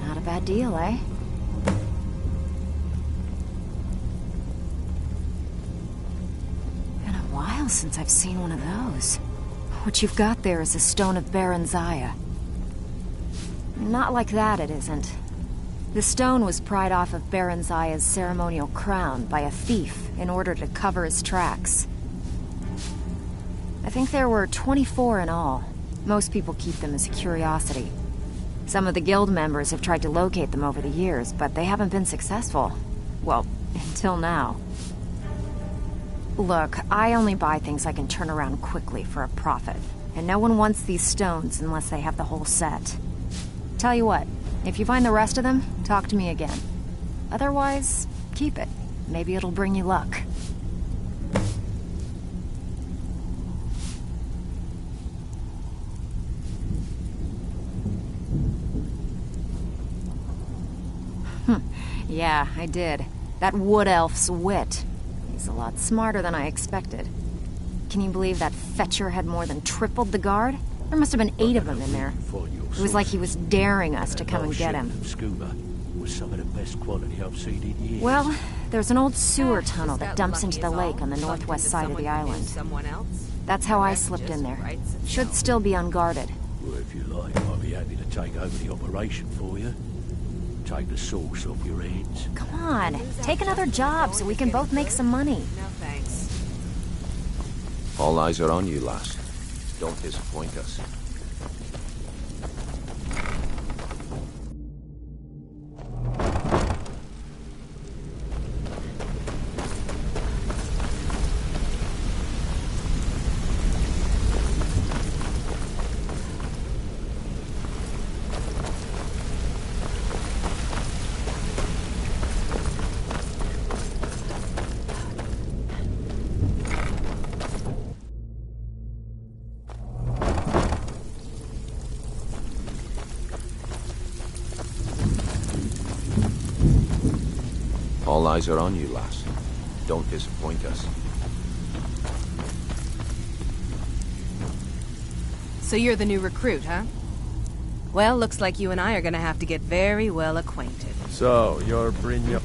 Not a bad deal, eh? Been a while since I've seen one of those. What you've got there is a stone of Baron Zaya. Not like that, it isn't. The stone was pried off of Baron Zaya's ceremonial crown by a thief in order to cover his tracks. I think there were 24 in all. Most people keep them as a curiosity. Some of the guild members have tried to locate them over the years, but they haven't been successful. Well, until now. Look, I only buy things I can turn around quickly for a profit. And no one wants these stones unless they have the whole set. Tell you what, if you find the rest of them, talk to me again. Otherwise, keep it. Maybe it'll bring you luck. Yeah, I did. That wood elf's wit. He's a lot smarter than I expected. Can you believe that fetcher had more than tripled the guard? There must have been 8 of them in there. It was like he was daring us to come and get him. Scuba was some of the best quality I've seen in years. Well, there's an old sewer tunnel that dumps into the lake on the northwest side of the island. That's how I slipped in there. Should still be unguarded. Well, if you like, I'll be happy to take over the operation for you. Take the sauce off your hands. Come on, take another job so we can both make some money. No thanks. All eyes are on you, lass. Don't disappoint us. All eyes are on you, lass. Don't disappoint us. So you're the new recruit, huh? Well, looks like you and I are gonna have to get very well acquainted. So, you're Brynja.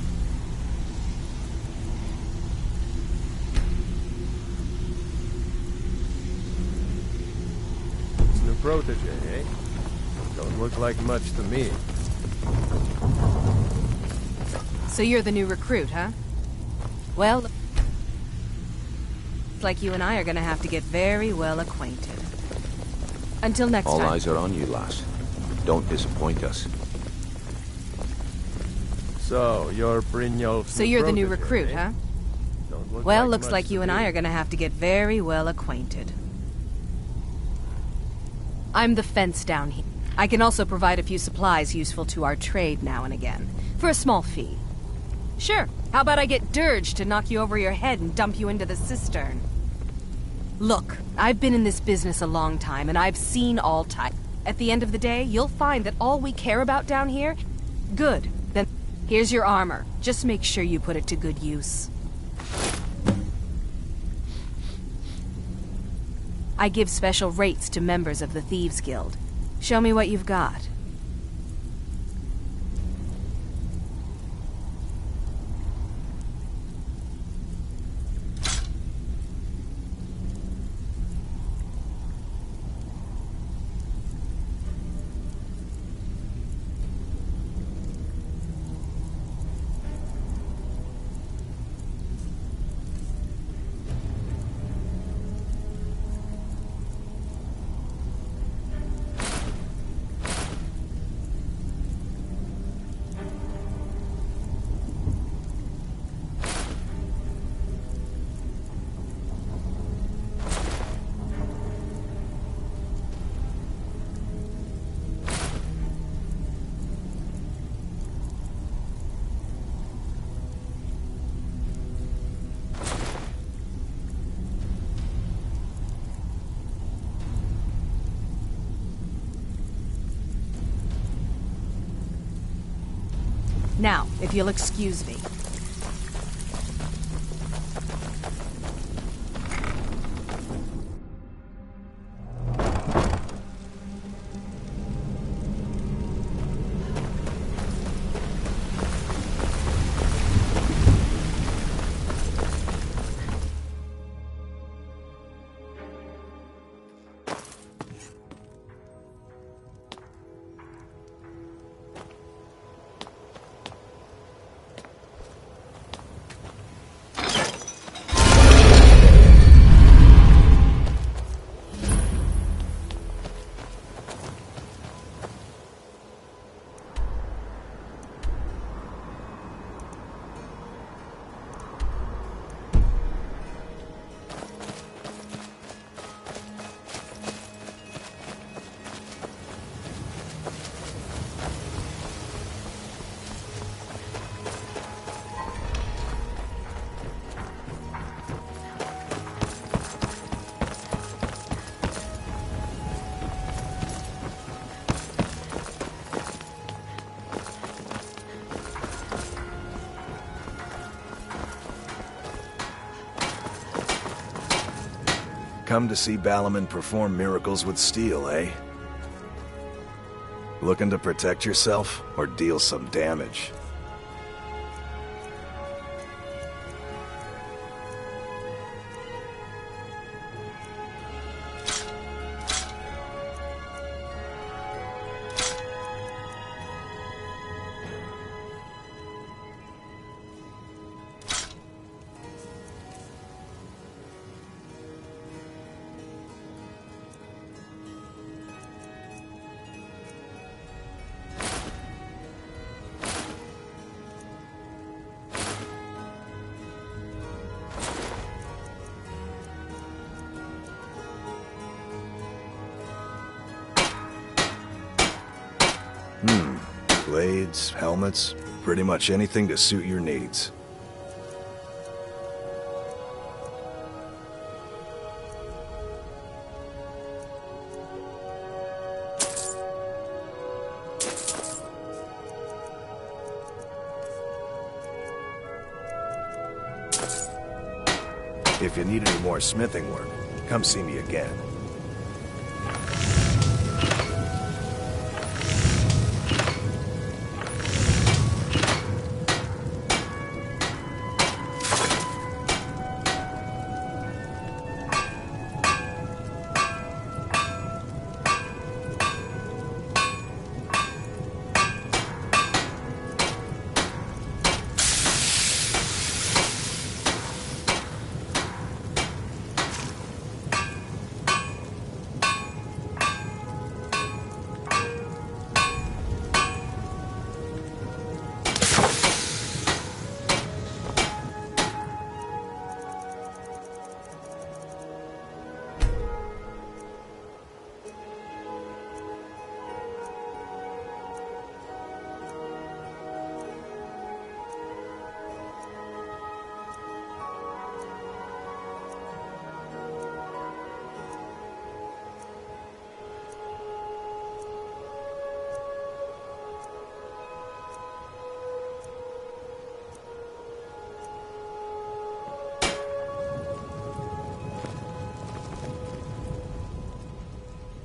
New protege, eh? Don't look like much to me. So you're the new recruit, huh? Well, looks like you and I are gonna have to get very well acquainted. Until next All time. eyes are on you, lass. Don't disappoint us. So, you're Brynjolf's So you're the new protege, recruit, eh? huh? Don't look Well, like looks much like to you and me. I are gonna have to get very well acquainted. I'm the fence down here. I can also provide a few supplies useful to our trade now and again, for a small fee. Sure, how about I get Dirge to knock you over your head and dump you into the cistern? Look, I've been in this business a long time, and I've seen all types. At the end of the day, you'll find that all we care about down here, good, then Here's your armor. Just make sure you put it to good use. I give special rates to members of the Thieves Guild. Show me what you've got. Now, if you'll excuse me. Come to see Balaman perform miracles with steel, eh? Looking to protect yourself or deal some damage? Blades, helmets, pretty much anything to suit your needs. If you need any more smithing work, come see me again.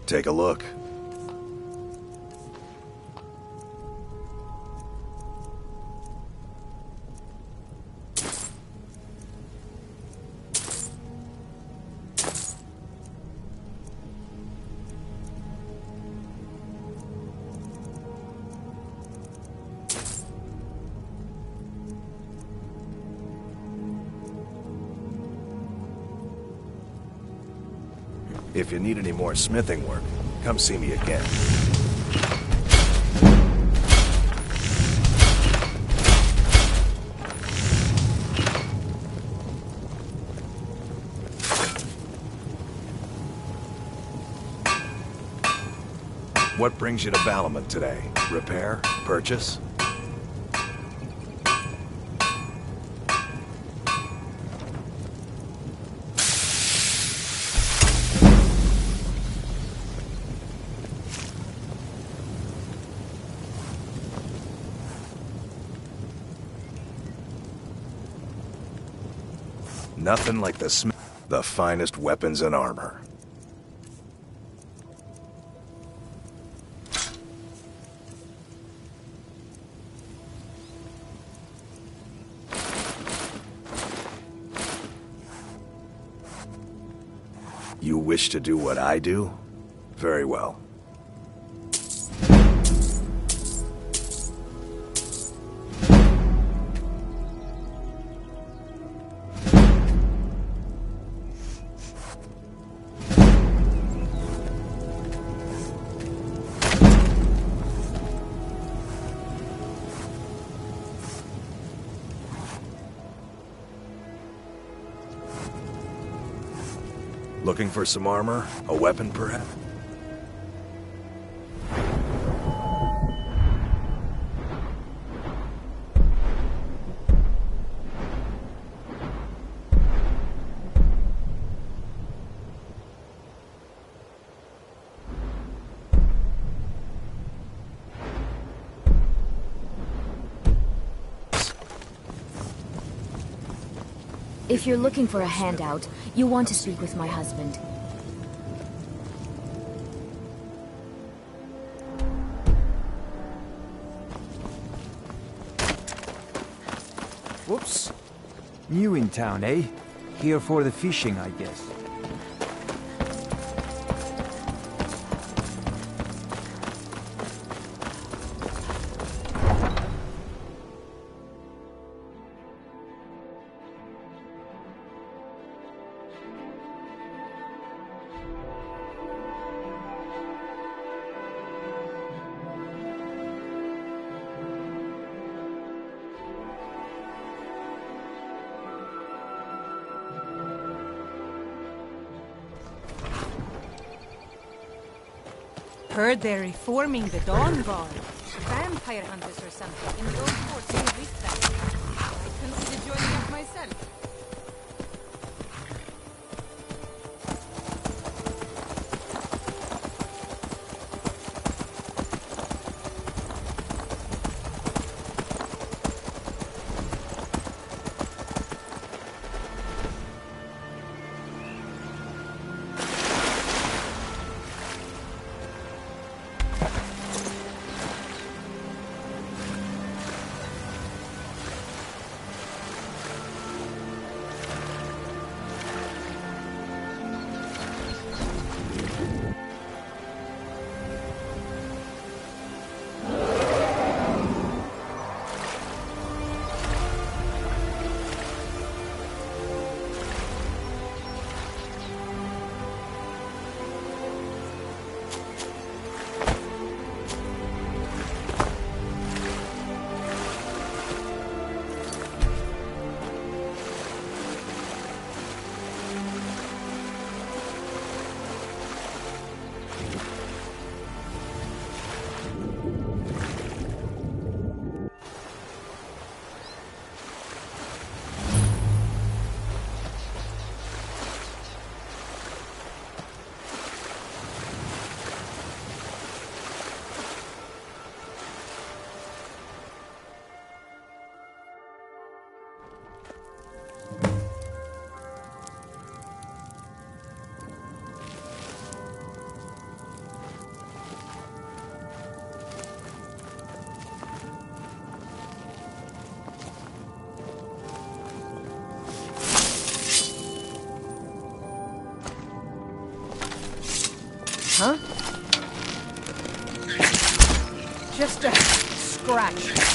Take a look. If you need any more smithing work, come see me again. What brings you to Balamut today? Repair? Purchase? Nothing like the finest weapons and armor. You wish to do what I do? Very well. Looking for some armor? A weapon, perhaps? If you're looking for a handout, you want to speak with my husband. Whoops. New in town, eh? Here for the fishing, I guess. Heard they're reforming the Dawn Guard. Vampire hunters or something in the old forts in Riftland. I consider joining up myself. Huh? Just a scratch.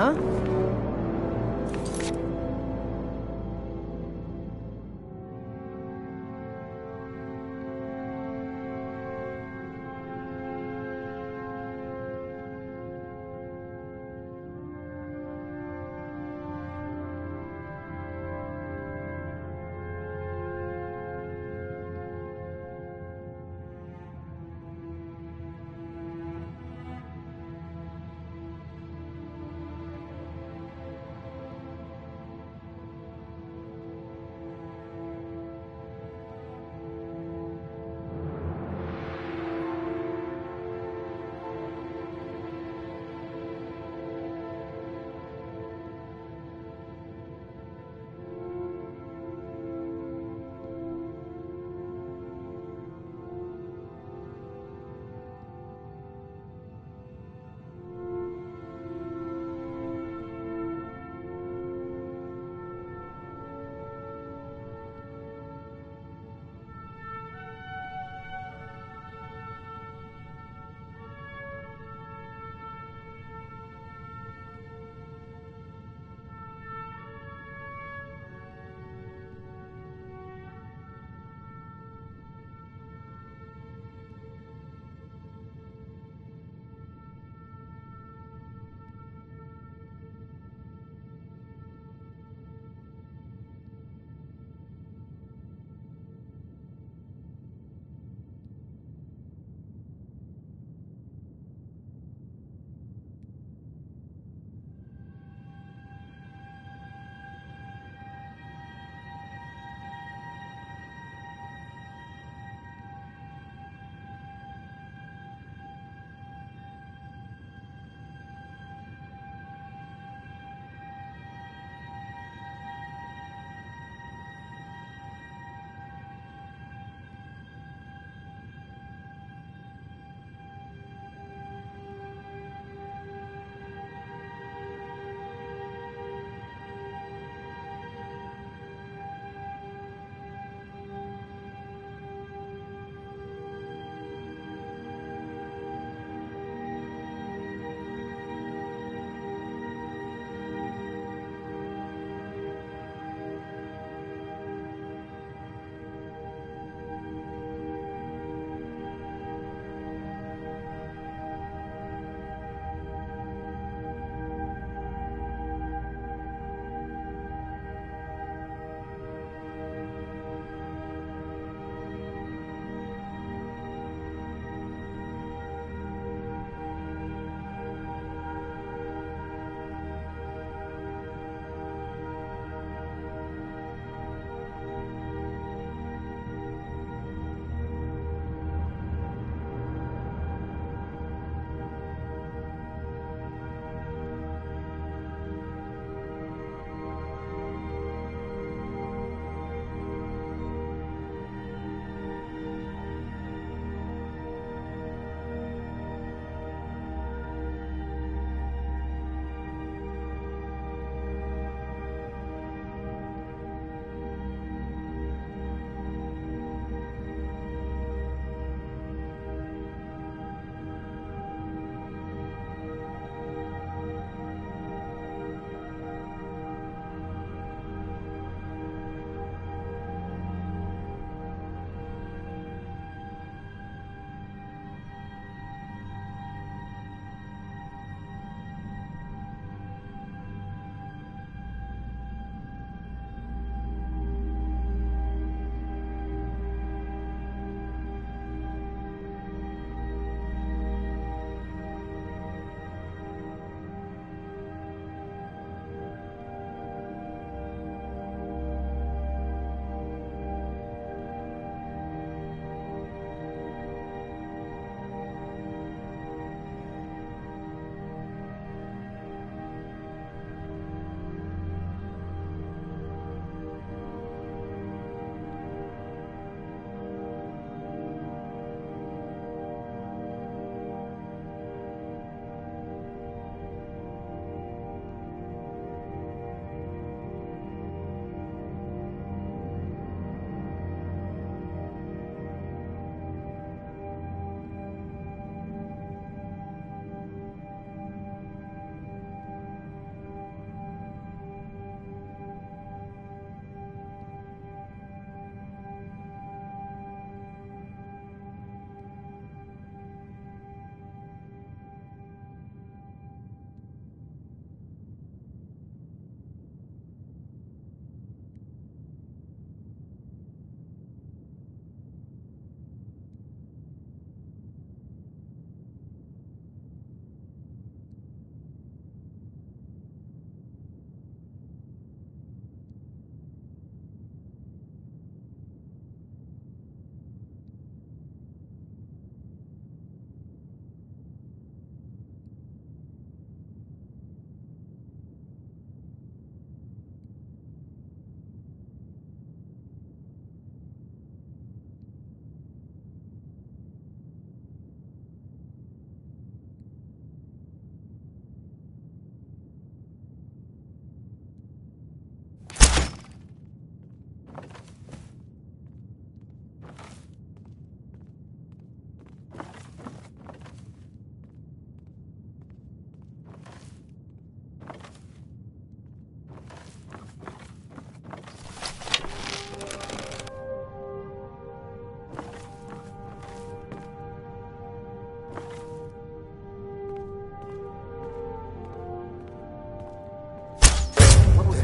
Huh?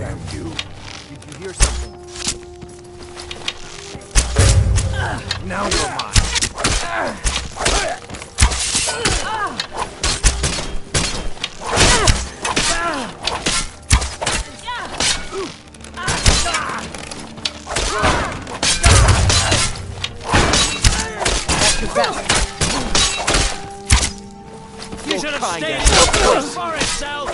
Damn you. Did you hear something? Now you're mine. You should have stayed in the forest, Sal!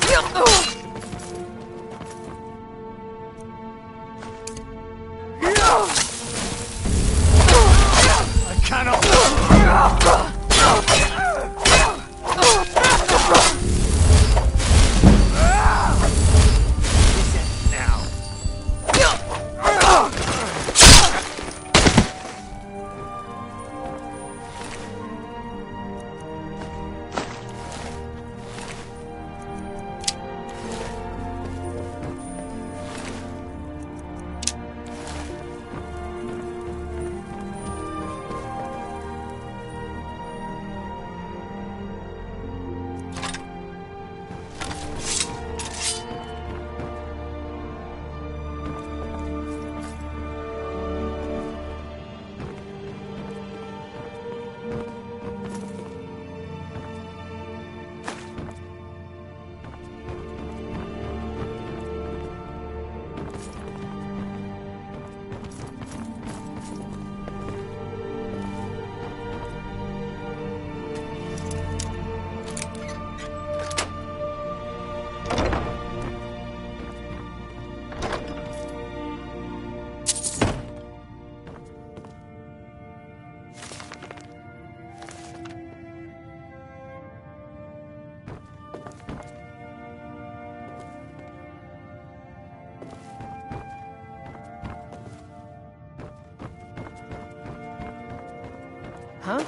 I cannot. Huh?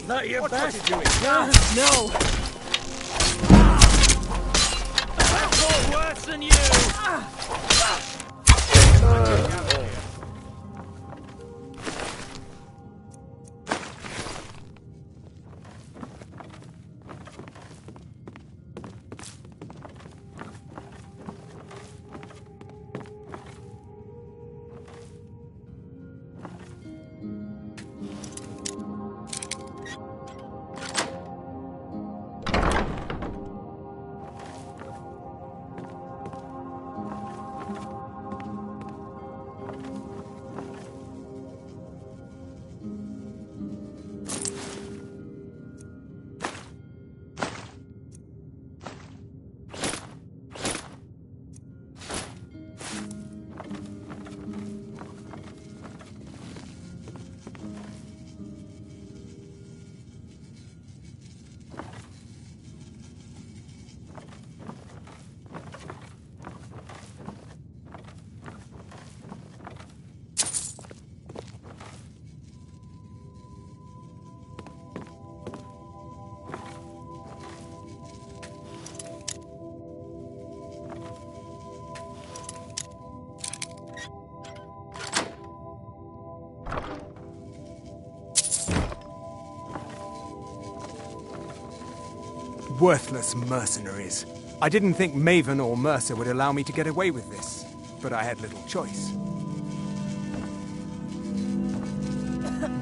That your best? What are you doing? No! That's all worse than you! Worthless mercenaries. I didn't think Maven or Mercer would allow me to get away with this, but I had little choice.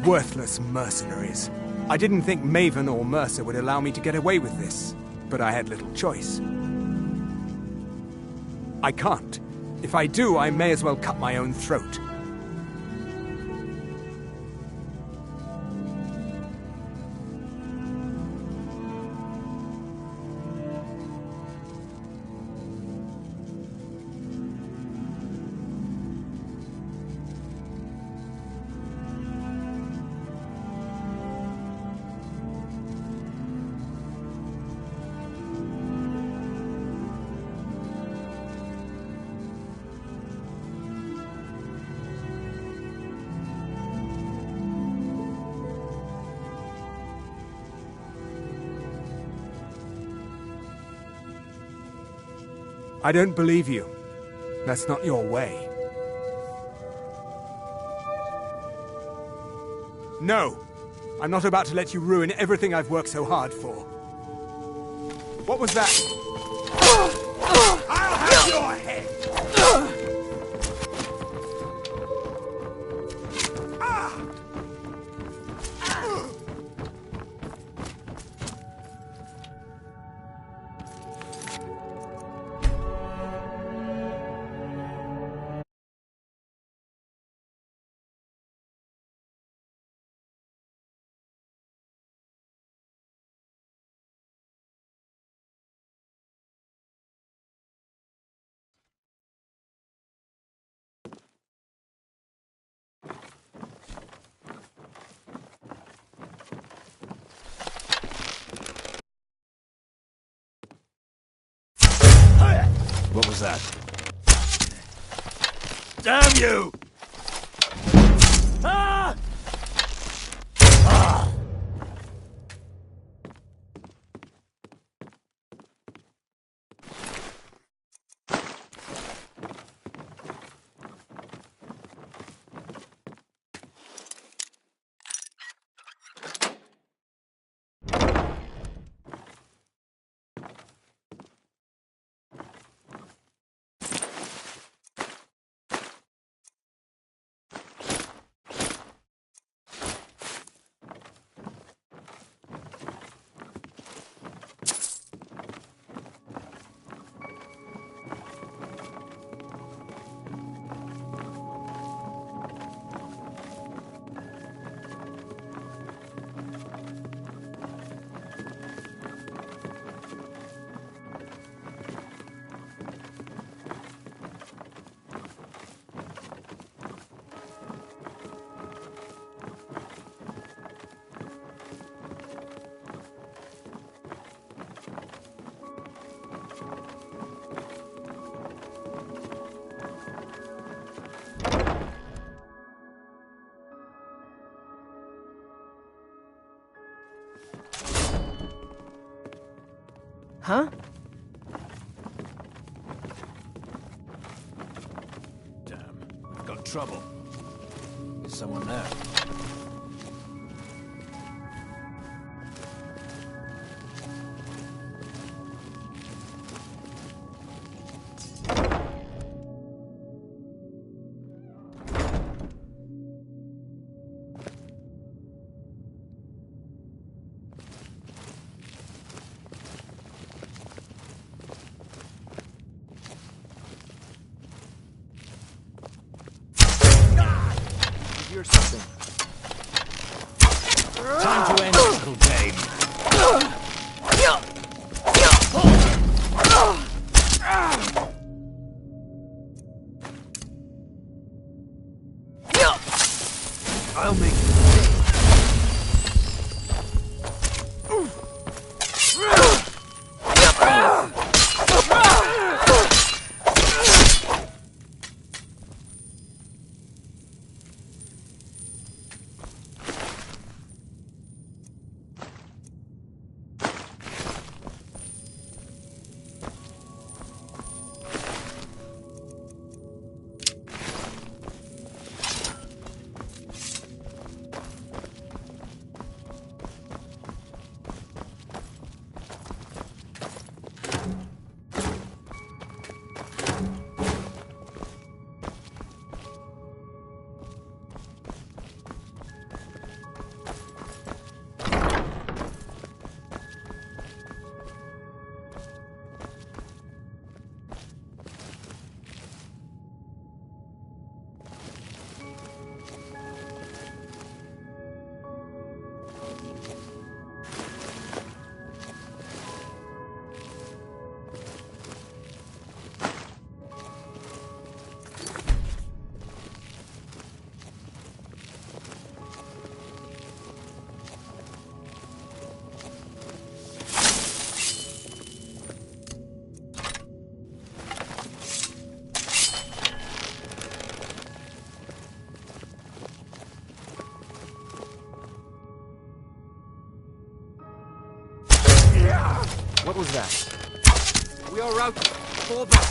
Worthless mercenaries. I didn't think Maven or Mercer would allow me to get away with this, but I had little choice. I can't. If I do, I may as well cut my own throat. I don't believe you. That's not your way. No! I'm not about to let you ruin everything I've worked so hard for. What was that? I'll have your head! What was that? Damn you! Ah! Huh? Damn, we've got trouble. Is someone there? Hear something. Time to end this little game. I'll make it. What was that? We are out. Fall back.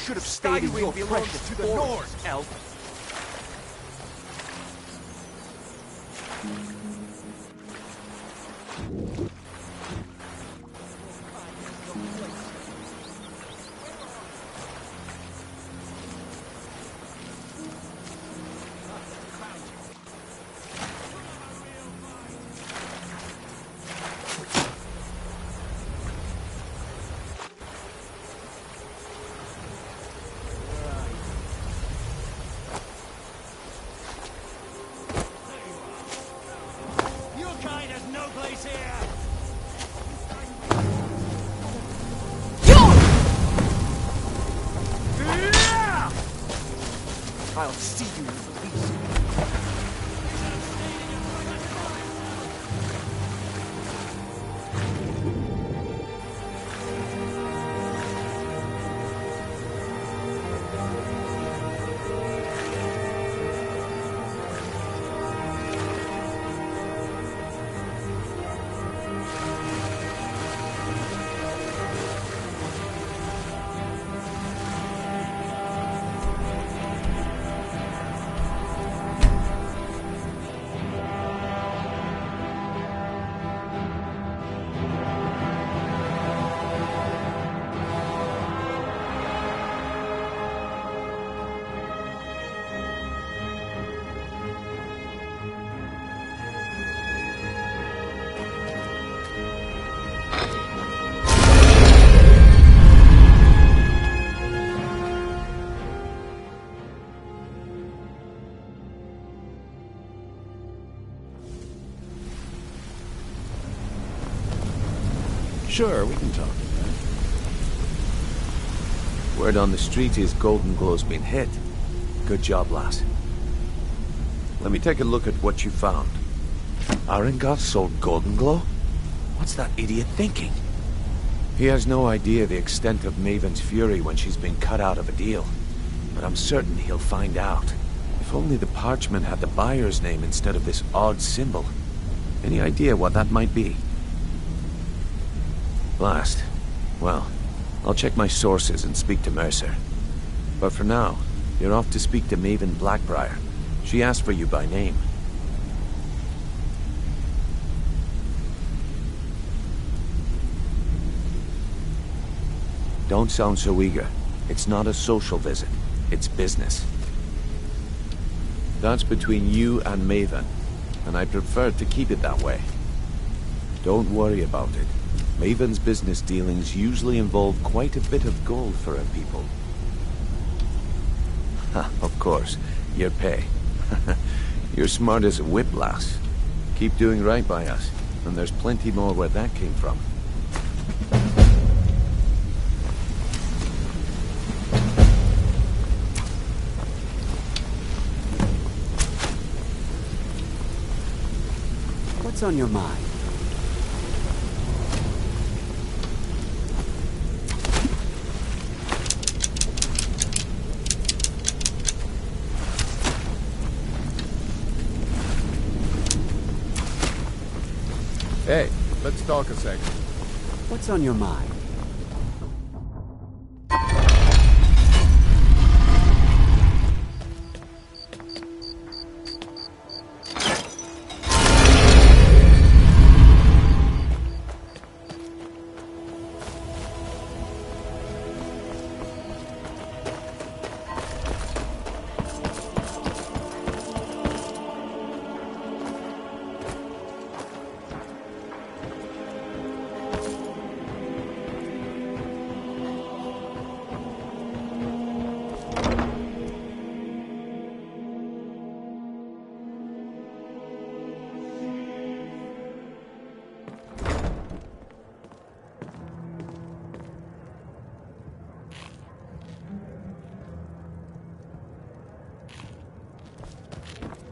should have stayed in your Skyrim precious belongs to the forest, North. elf. Your kind has no place here! I'll see you in police. Sure, we can talk. Word on the street is Golden Glow's been hit. Good job, lass. Let me take a look at what you found. Arengoth sold Golden Glow? What's that idiot thinking? He has no idea the extent of Maven's fury when she's been cut out of a deal. But I'm certain he'll find out. If only the parchment had the buyer's name instead of this odd symbol. Any idea what that might be? Last. Well, I'll check my sources and speak to Mercer. But for now, you're off to speak to Maven Blackbriar. She asked for you by name. Don't sound so eager. It's not a social visit. It's business. That's between you and Maven, and I prefer to keep it that way. Don't worry about it. Maven's business dealings usually involve quite a bit of gold for her people. Ha, of course. Your pay. You're smart as a whip, lass. Keep doing right by us, and there's plenty more where that came from. What's on your mind? Hey, let's talk a second. What's on your mind?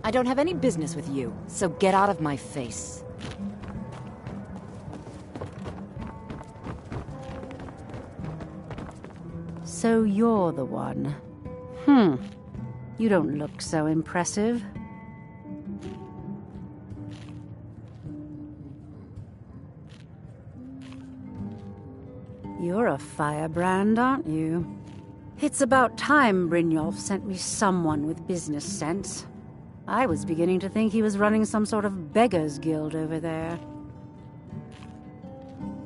I don't have any business with you, so get out of my face. So you're the one. You don't look so impressive. You're a firebrand, aren't you? It's about time Brynjolf sent me someone with business sense. I was beginning to think he was running some sort of beggars guild over there.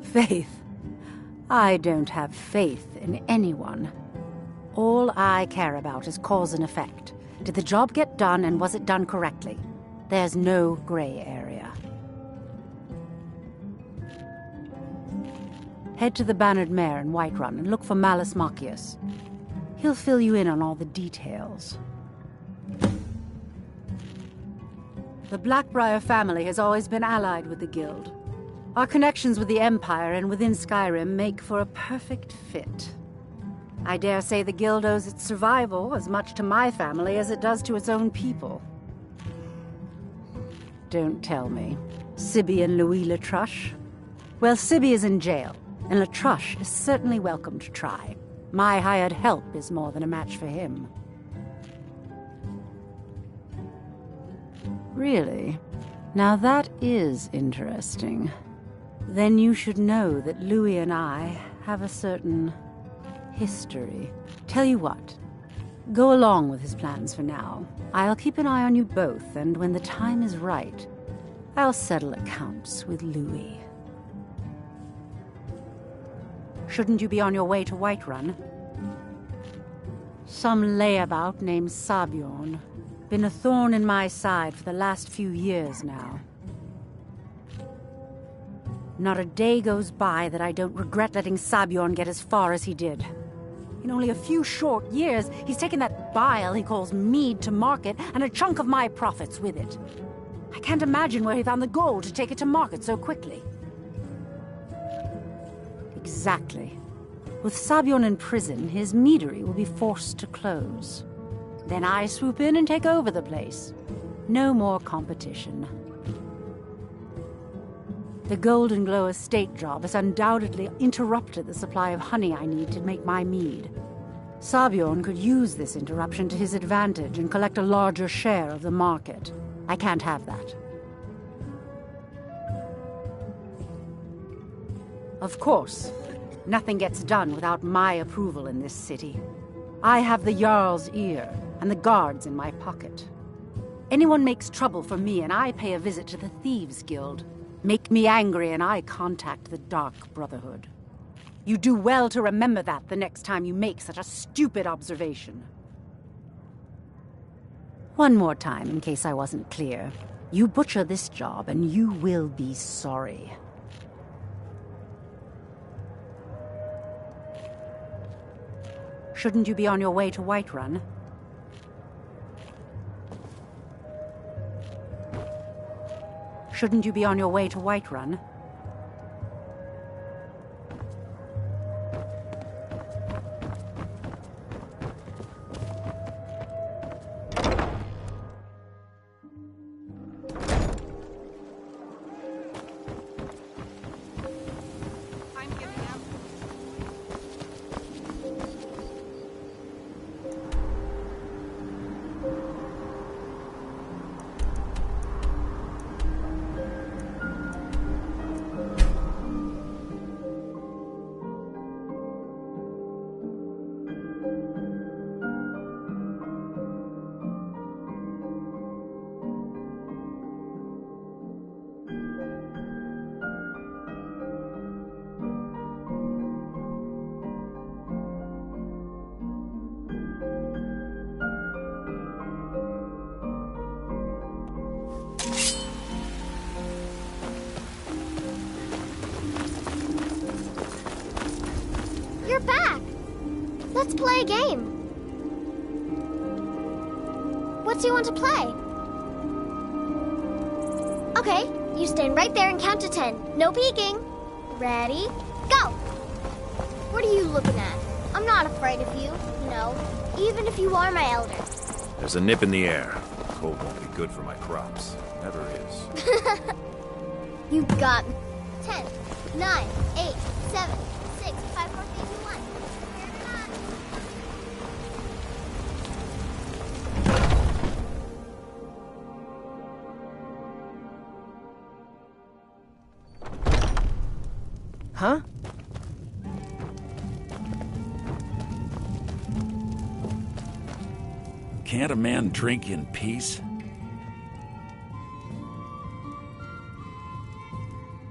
Faith. I don't have faith in anyone. All I care about is cause and effect. Did the job get done, and was it done correctly? There's no gray area. Head to the Bannered Mare in Whiterun and look for Malus Machius. He'll fill you in on all the details. The Blackbriar family has always been allied with the Guild. Our connections with the Empire and within Skyrim make for a perfect fit. I dare say the Guild owes its survival as much to my family as it does to its own people. Don't tell me. Sibby and Louis Latruche? Well, Sibby is in jail, and Latruche is certainly welcome to try. My hired help is more than a match for him. Really? Now that is interesting. Then you should know that Louis and I have a certain history. Tell you what, go along with his plans for now. I'll keep an eye on you both, and when the time is right, I'll settle accounts with Louis. Shouldn't you be on your way to Whiterun? Some layabout named Sabjorn. Been a thorn in my side for the last few years now. Not a day goes by that I don't regret letting Sabjorn get as far as he did. In only a few short years, he's taken that bile he calls mead to market, and a chunk of my profits with it. I can't imagine where he found the gold to take it to market so quickly. Exactly. With Sabjorn in prison, his meadery will be forced to close. Then I swoop in and take over the place. No more competition. The Golden Glow estate job has undoubtedly interrupted the supply of honey I need to make my mead. Sabjorn could use this interruption to his advantage and collect a larger share of the market. I can't have that. Of course, nothing gets done without my approval in this city. I have the Jarl's ear and the guards in my pocket. Anyone makes trouble for me and I pay a visit to the Thieves' Guild. Make me angry and I contact the Dark Brotherhood. You do well to remember that the next time you make such a stupid observation. One more time, in case I wasn't clear. You butcher this job and you will be sorry. Shouldn't you be on your way to Whiterun? Shouldn't you be on your way to Whiterun? You're back! Let's play a game. What do you want to play? Okay, you stand right there and count to 10. No peeking. Ready? Go! What are you looking at? I'm not afraid of you, no. Even if you are my elder. There's a nip in the air. Cold won't be good for my crops. Never is. You got me. 10, 9, 8, 7, 6, 5, 4, 3, 2, 1. Huh? Can't a man drink in peace?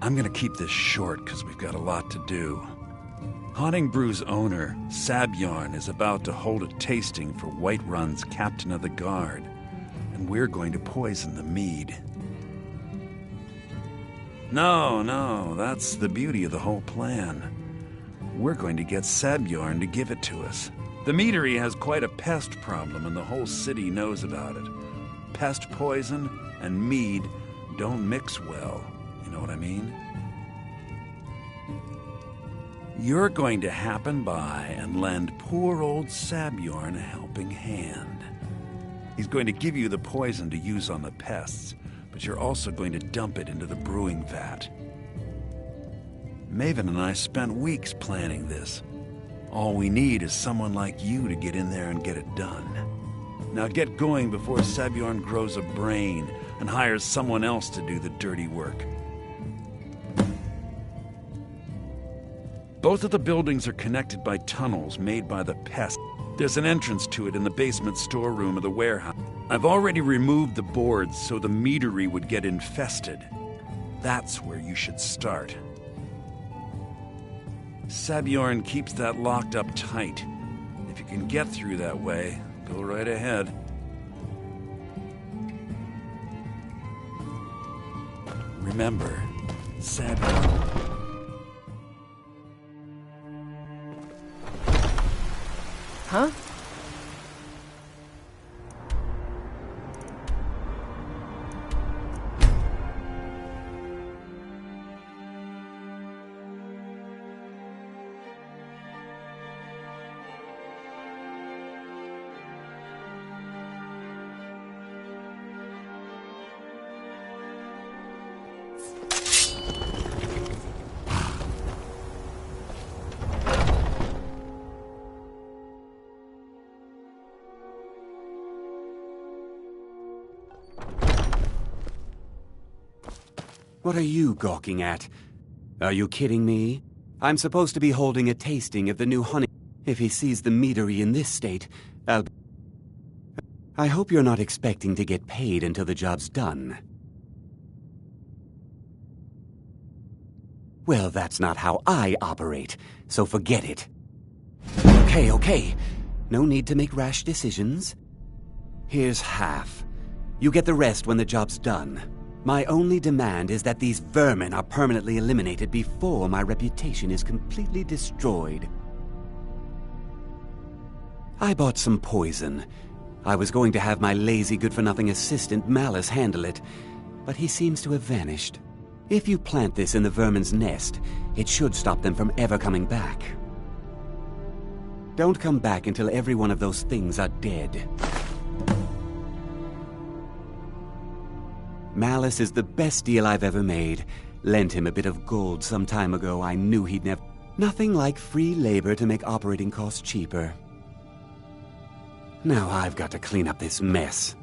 I'm gonna keep this short because we've got a lot to do. Haunting Brew's owner, Sabjorn, is about to hold a tasting for Whiterun's Captain of the Guard, and we're going to poison the mead. No, that's the beauty of the whole plan. We're going to get Sabjorn to give it to us. The meadery has quite a pest problem, and the whole city knows about it. Pest poison and mead don't mix well, you know what I mean? You're going to happen by and lend poor old Sabjorn a helping hand. He's going to give you the poison to use on the pests, but you're also going to dump it into the brewing vat. Maven and I spent weeks planning this. All we need is someone like you to get in there and get it done. Now get going before Sabjorn grows a brain and hires someone else to do the dirty work. Both of the buildings are connected by tunnels made by the pest. There's an entrance to it in the basement storeroom of the warehouse. I've already removed the boards so the meadery would get infested. That's where you should start. Sabjorn keeps that locked up tight. If you can get through that way, go right ahead. Remember, Sabjorn... Huh? What are you gawking at? Are you kidding me? I'm supposed to be holding a tasting of the new honey. If he sees the meadery in this state, I hope you're not expecting to get paid until the job's done. Well, that's not how I operate, so forget it. Okay. No need to make rash decisions. Here's half. You get the rest when the job's done. My only demand is that these vermin are permanently eliminated before my reputation is completely destroyed. I bought some poison. I was going to have my lazy good-for-nothing assistant Malice handle it, but he seems to have vanished. If you plant this in the vermin's nest, it should stop them from ever coming back. Don't come back until every one of those things are dead. Malice is the best deal I've ever made. Lent him a bit of gold some time ago. I knew he'd never... Nothing like free labor to make operating costs cheaper. Now I've got to clean up this mess.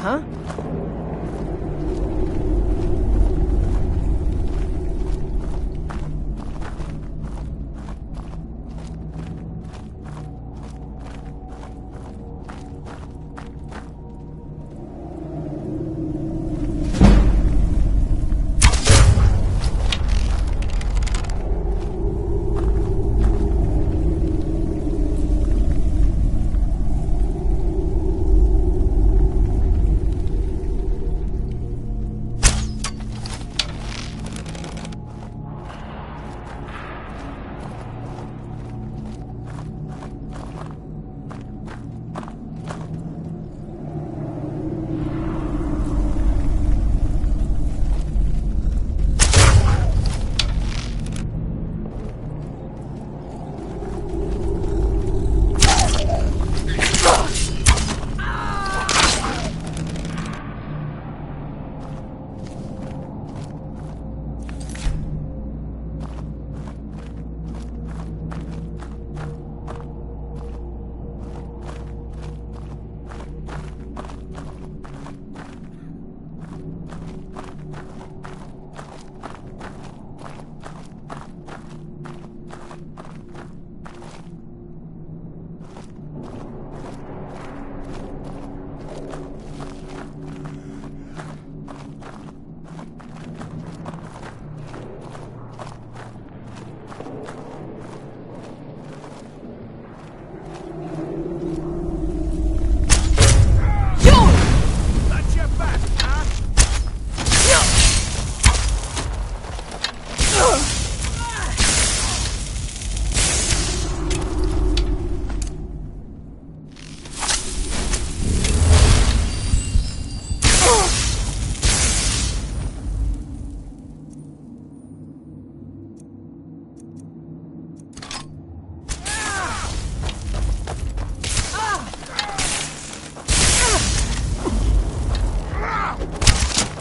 Huh?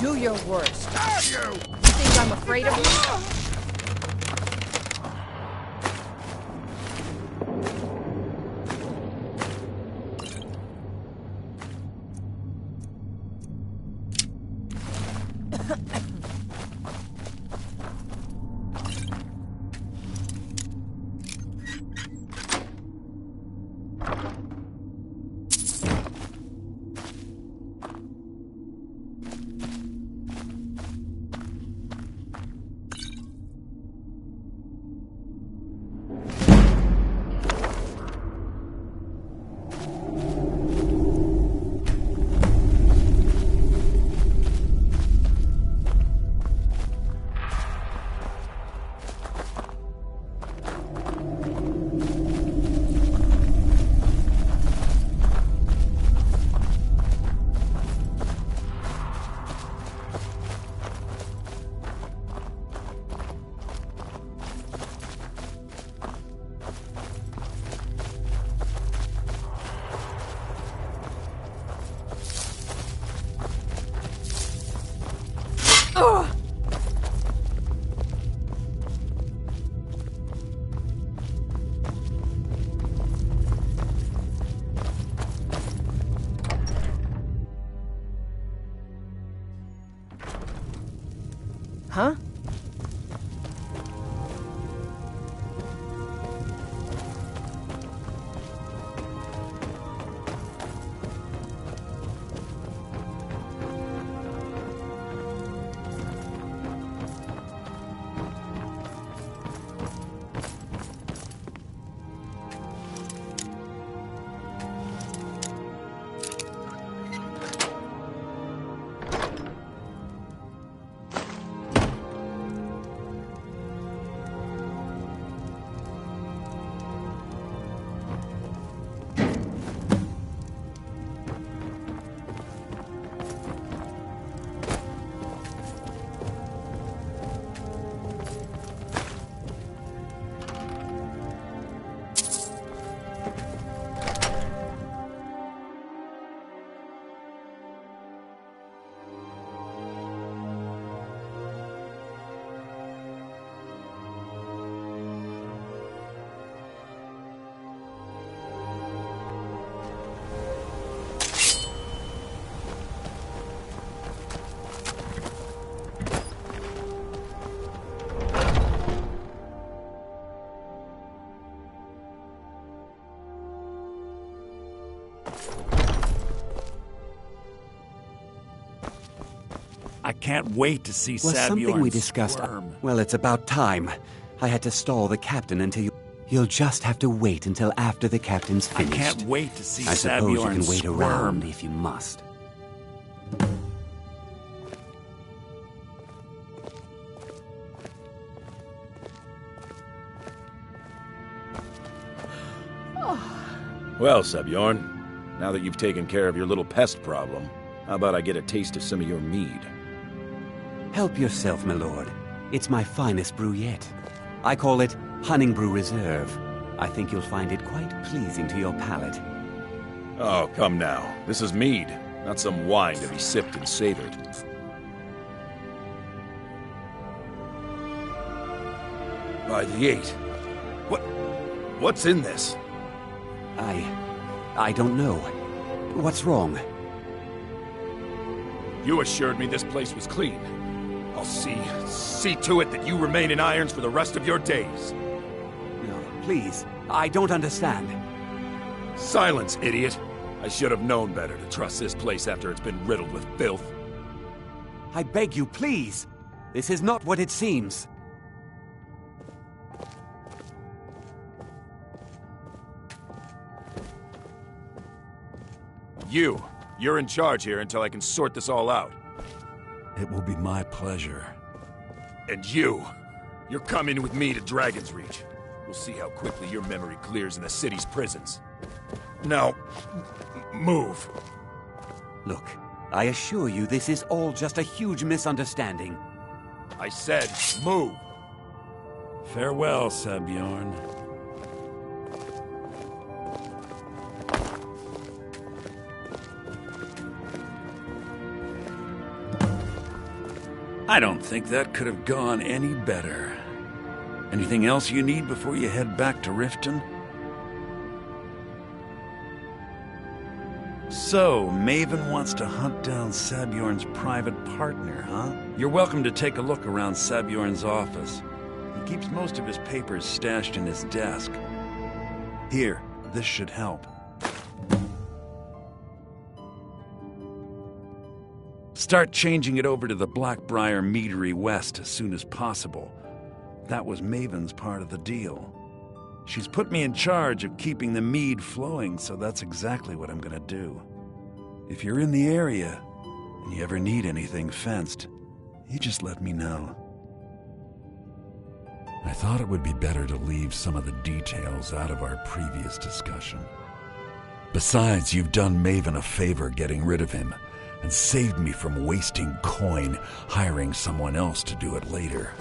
Do your worst. You think I'm afraid of you? Huh? can't wait to see Was something we Sabjorn discussed... squirm. Well, it's about time. I had to stall the captain until you... You'll just have to wait until after the captain's finished. I can't wait to see I suppose you Sabjorn can wait squirm. around if you must. Well, Sabjorn, now that you've taken care of your little pest problem, how about I get a taste of some of your mead? Help yourself, my lord. It's my finest brew yet. I call it Honningbrew Reserve. I think you'll find it quite pleasing to your palate. Oh, come now. This is mead, not some wine to be sipped and savored. By the 8. What's in this? I don't know. What's wrong? You assured me this place was clean. I'll see to it that you remain in irons for the rest of your days. No, please. I don't understand. Silence, idiot. I should have known better to trust this place after it's been riddled with filth. I beg you, please. This is not what it seems. You're in charge here until I can sort this all out. It will be my pleasure. And you're coming with me to Dragon's Reach. We'll see how quickly your memory clears in the city's prisons. Now, move. Look, I assure you this is all just a huge misunderstanding. I said, move. Farewell, Sabjorn. I don't think that could have gone any better. Anything else you need before you head back to Riften? So, Maven wants to hunt down Sabjorn's private partner, huh? You're welcome to take a look around Sabjorn's office. He keeps most of his papers stashed in his desk. Here, this should help. Start changing it over to the Blackbriar Meadery West as soon as possible. That was Maven's part of the deal. She's put me in charge of keeping the mead flowing, so that's exactly what I'm gonna do. If you're in the area, and you ever need anything fenced, you just let me know. I thought it would be better to leave some of the details out of our previous discussion. Besides, you've done Maven a favor getting rid of him, and saved me from wasting coin hiring someone else to do it later.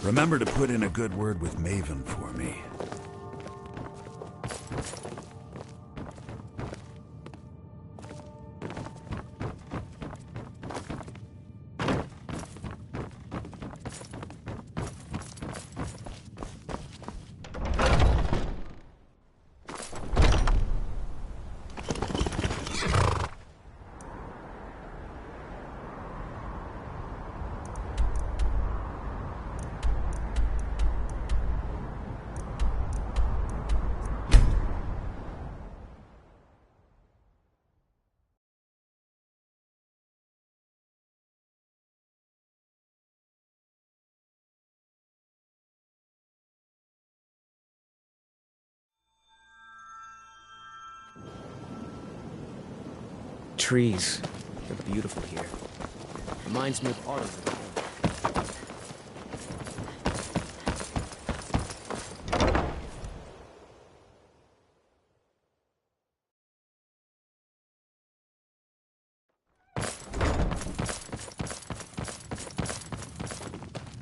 Remember to put in a good word with Maven for me. trees. They're beautiful here. Reminds me of autumn.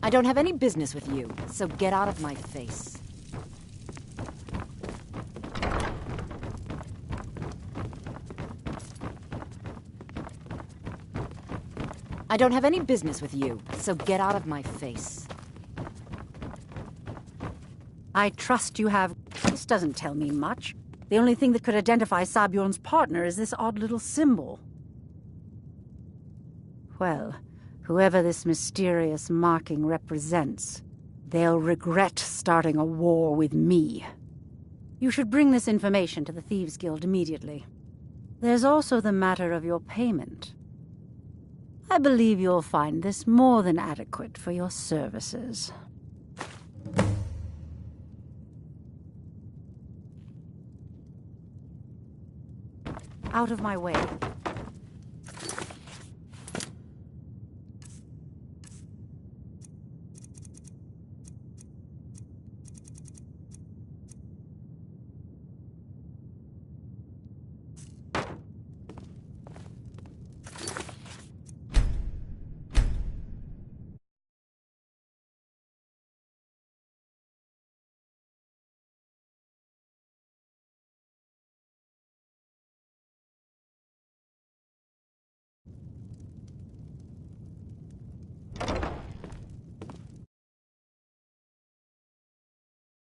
I don't have any business with you, so get out of my face. I don't have any business with you, so get out of my face. I trust you have... This doesn't tell me much. The only thing that could identify Sabjorn's partner is this odd little symbol. Well, whoever this mysterious marking represents, they'll regret starting a war with me. You should bring this information to the Thieves' Guild immediately. There's also the matter of your payment. I believe you'll find this more than adequate for your services. Out of my way.